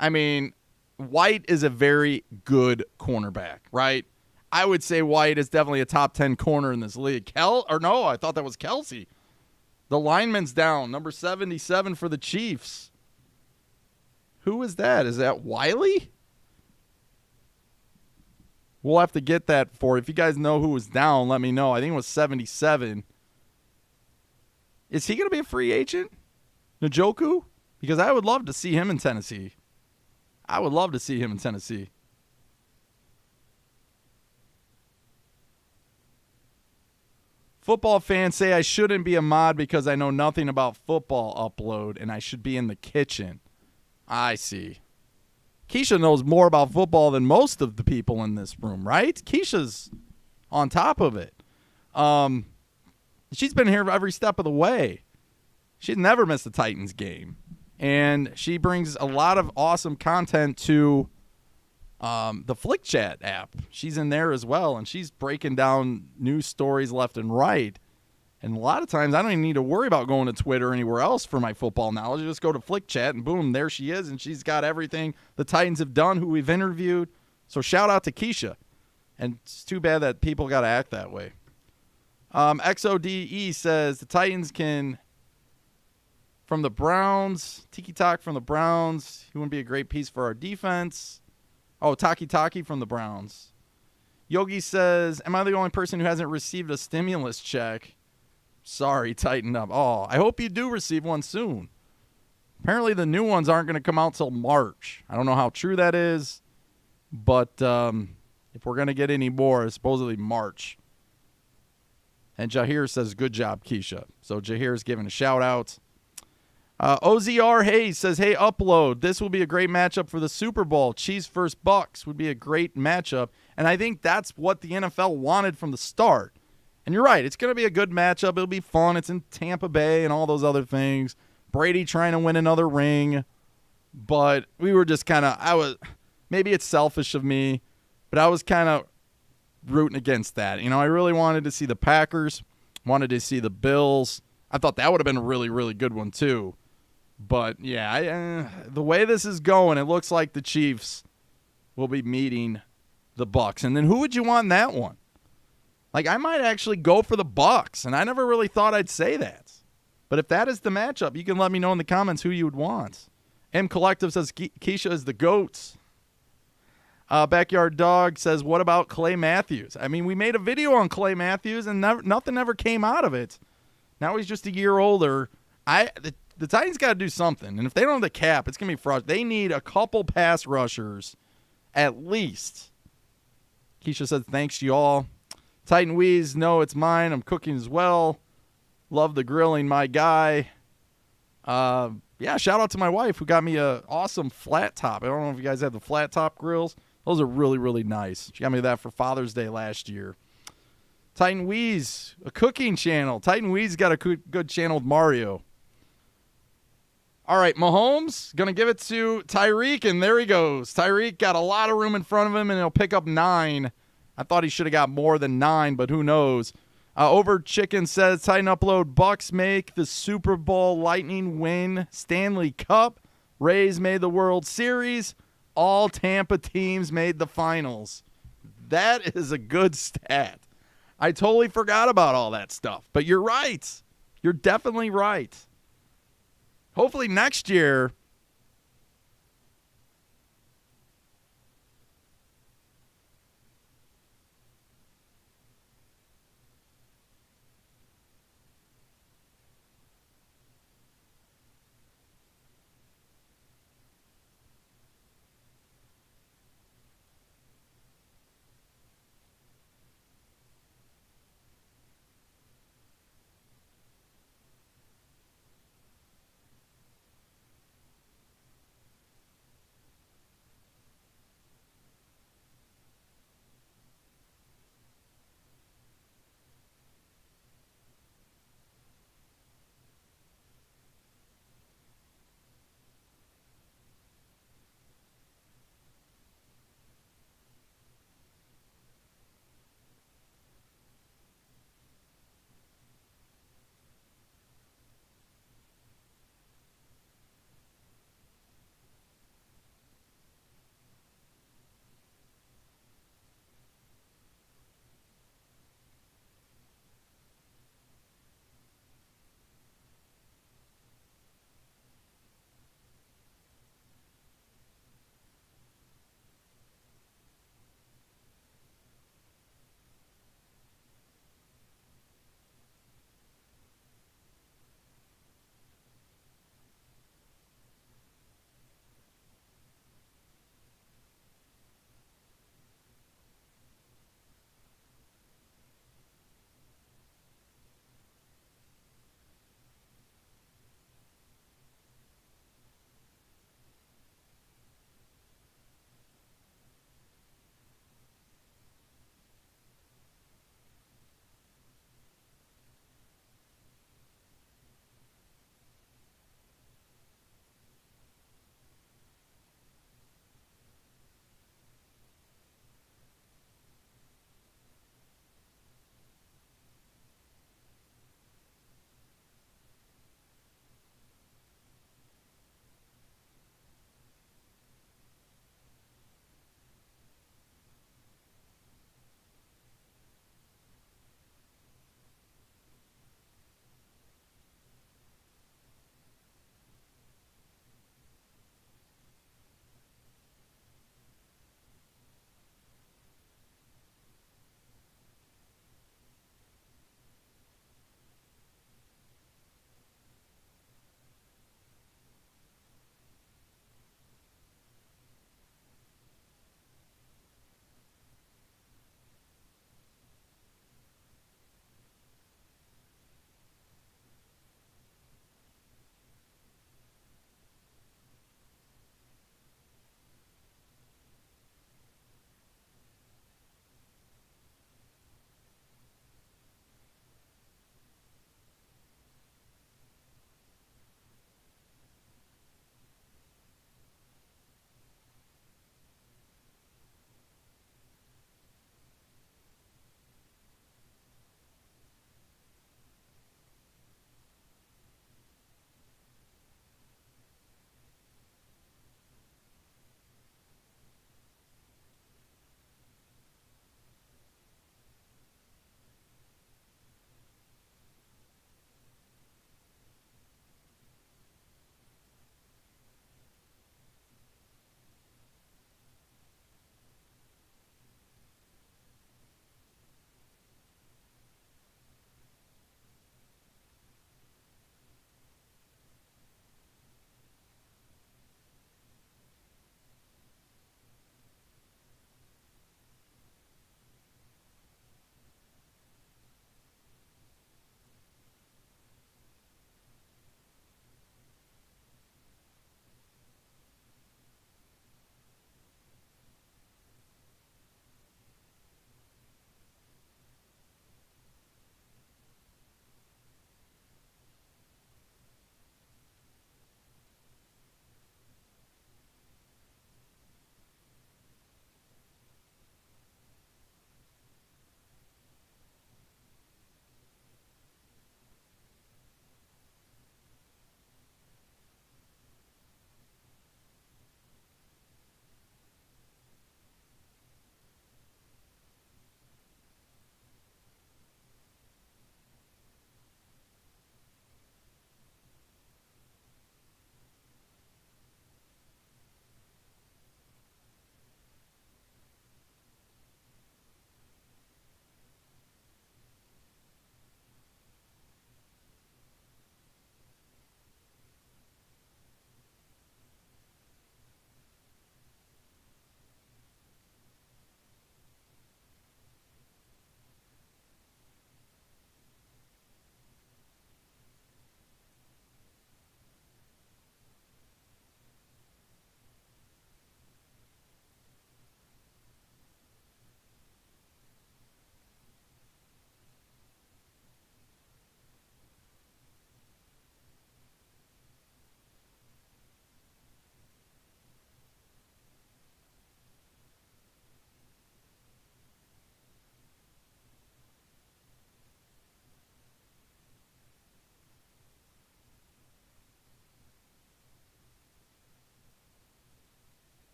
I mean, White is a very good cornerback, right? I would say White is definitely a top 10 corner in this league. I thought that was Kelsey. The lineman's down, number 77 for the Chiefs. Who is that? Is that Wiley? We'll have to get that for. If you guys know who was down, let me know. I think it was 77. Is he going to be a free agent? Njoku? Because I would love to see him in Tennessee. Football fans say I shouldn't be a mod because I know nothing about football upload and I should be in the kitchen. I see. Keisha knows more about football than most of the people in this room, right? Keisha's on top of it. She's been here every step of the way. She's never missed a Titans game. And she brings a lot of awesome content to the Flick Chat app. She's in there as well, and she's breaking down news stories left and right. And a lot of times I don't even need to worry about going to Twitter or anywhere else for my football knowledge. I just go to Flick Chat, and boom, there she is, and she's got everything the Titans have done, who we've interviewed. So shout out to Keisha. And it's too bad that people got to act that way. XODE says the Titans can, from the Browns, Tiki Talk from the Browns. He wouldn't be a great piece for our defense. Oh, Taki from the Browns. Yogi says, am I the only person who hasn't received a stimulus check? Sorry, tighten up. Oh, I hope you do receive one soon. Apparently the new ones aren't going to come out till March. I don't know how true that is, but if we're going to get any more, it's supposedly March. And Jahir says, good job, Keisha. So Jahir's giving a shout-out. OZR Hayes says, hey, upload. This will be a great matchup for the Super Bowl. Chiefs versus Bucks would be a great matchup. And I think that's what the NFL wanted from the start. And you're right. It's going to be a good matchup. It'll be fun. It's in Tampa Bay and all those other things. Brady trying to win another ring. But we were just kind of, maybe it's selfish of me, but I was kind of rooting against that. You know, I really wanted to see the Packers, wanted to see the Bills. I thought that would have been a really, really good one too. But, yeah, the way this is going, it looks like the Chiefs will be meeting the Bucks. And then who would you want in that one? Like, I might actually go for the Bucks, and I never really thought I'd say that. But if that is the matchup, you can let me know in the comments who you would want. M Collective says Keisha is the GOAT. Backyard Dog says, what about Clay Matthews? I mean, we made a video on Clay Matthews, and nothing ever came out of it. Now he's just a year older. The Titans got to do something. And if they don't have the cap, it's going to be frustrating. They need a couple pass rushers at least. Keisha says, thanks to you all. Titan Wheeze, no, it's mine. I'm cooking as well. Love the grilling, my guy. Yeah, shout out to my wife who got me a awesome flat top. I don't know if you guys have the flat top grills. Those are really, really nice. She got me that for Father's Day last year. Titan Wheeze, a cooking channel. Titan Wheeze got a good channel with Mario. All right, Mahomes, going to give it to Tyreek, and there he goes. Tyreek got a lot of room in front of him, and he'll pick up 9. I thought he should have got more than 9, but who knows. Over Chicken says, Titan Upload, Bucks make the Super Bowl, Lightning win Stanley Cup, Rays made the World Series, all Tampa teams made the finals. That is a good stat. I totally forgot about all that stuff, but you're right. You're definitely right. Hopefully next year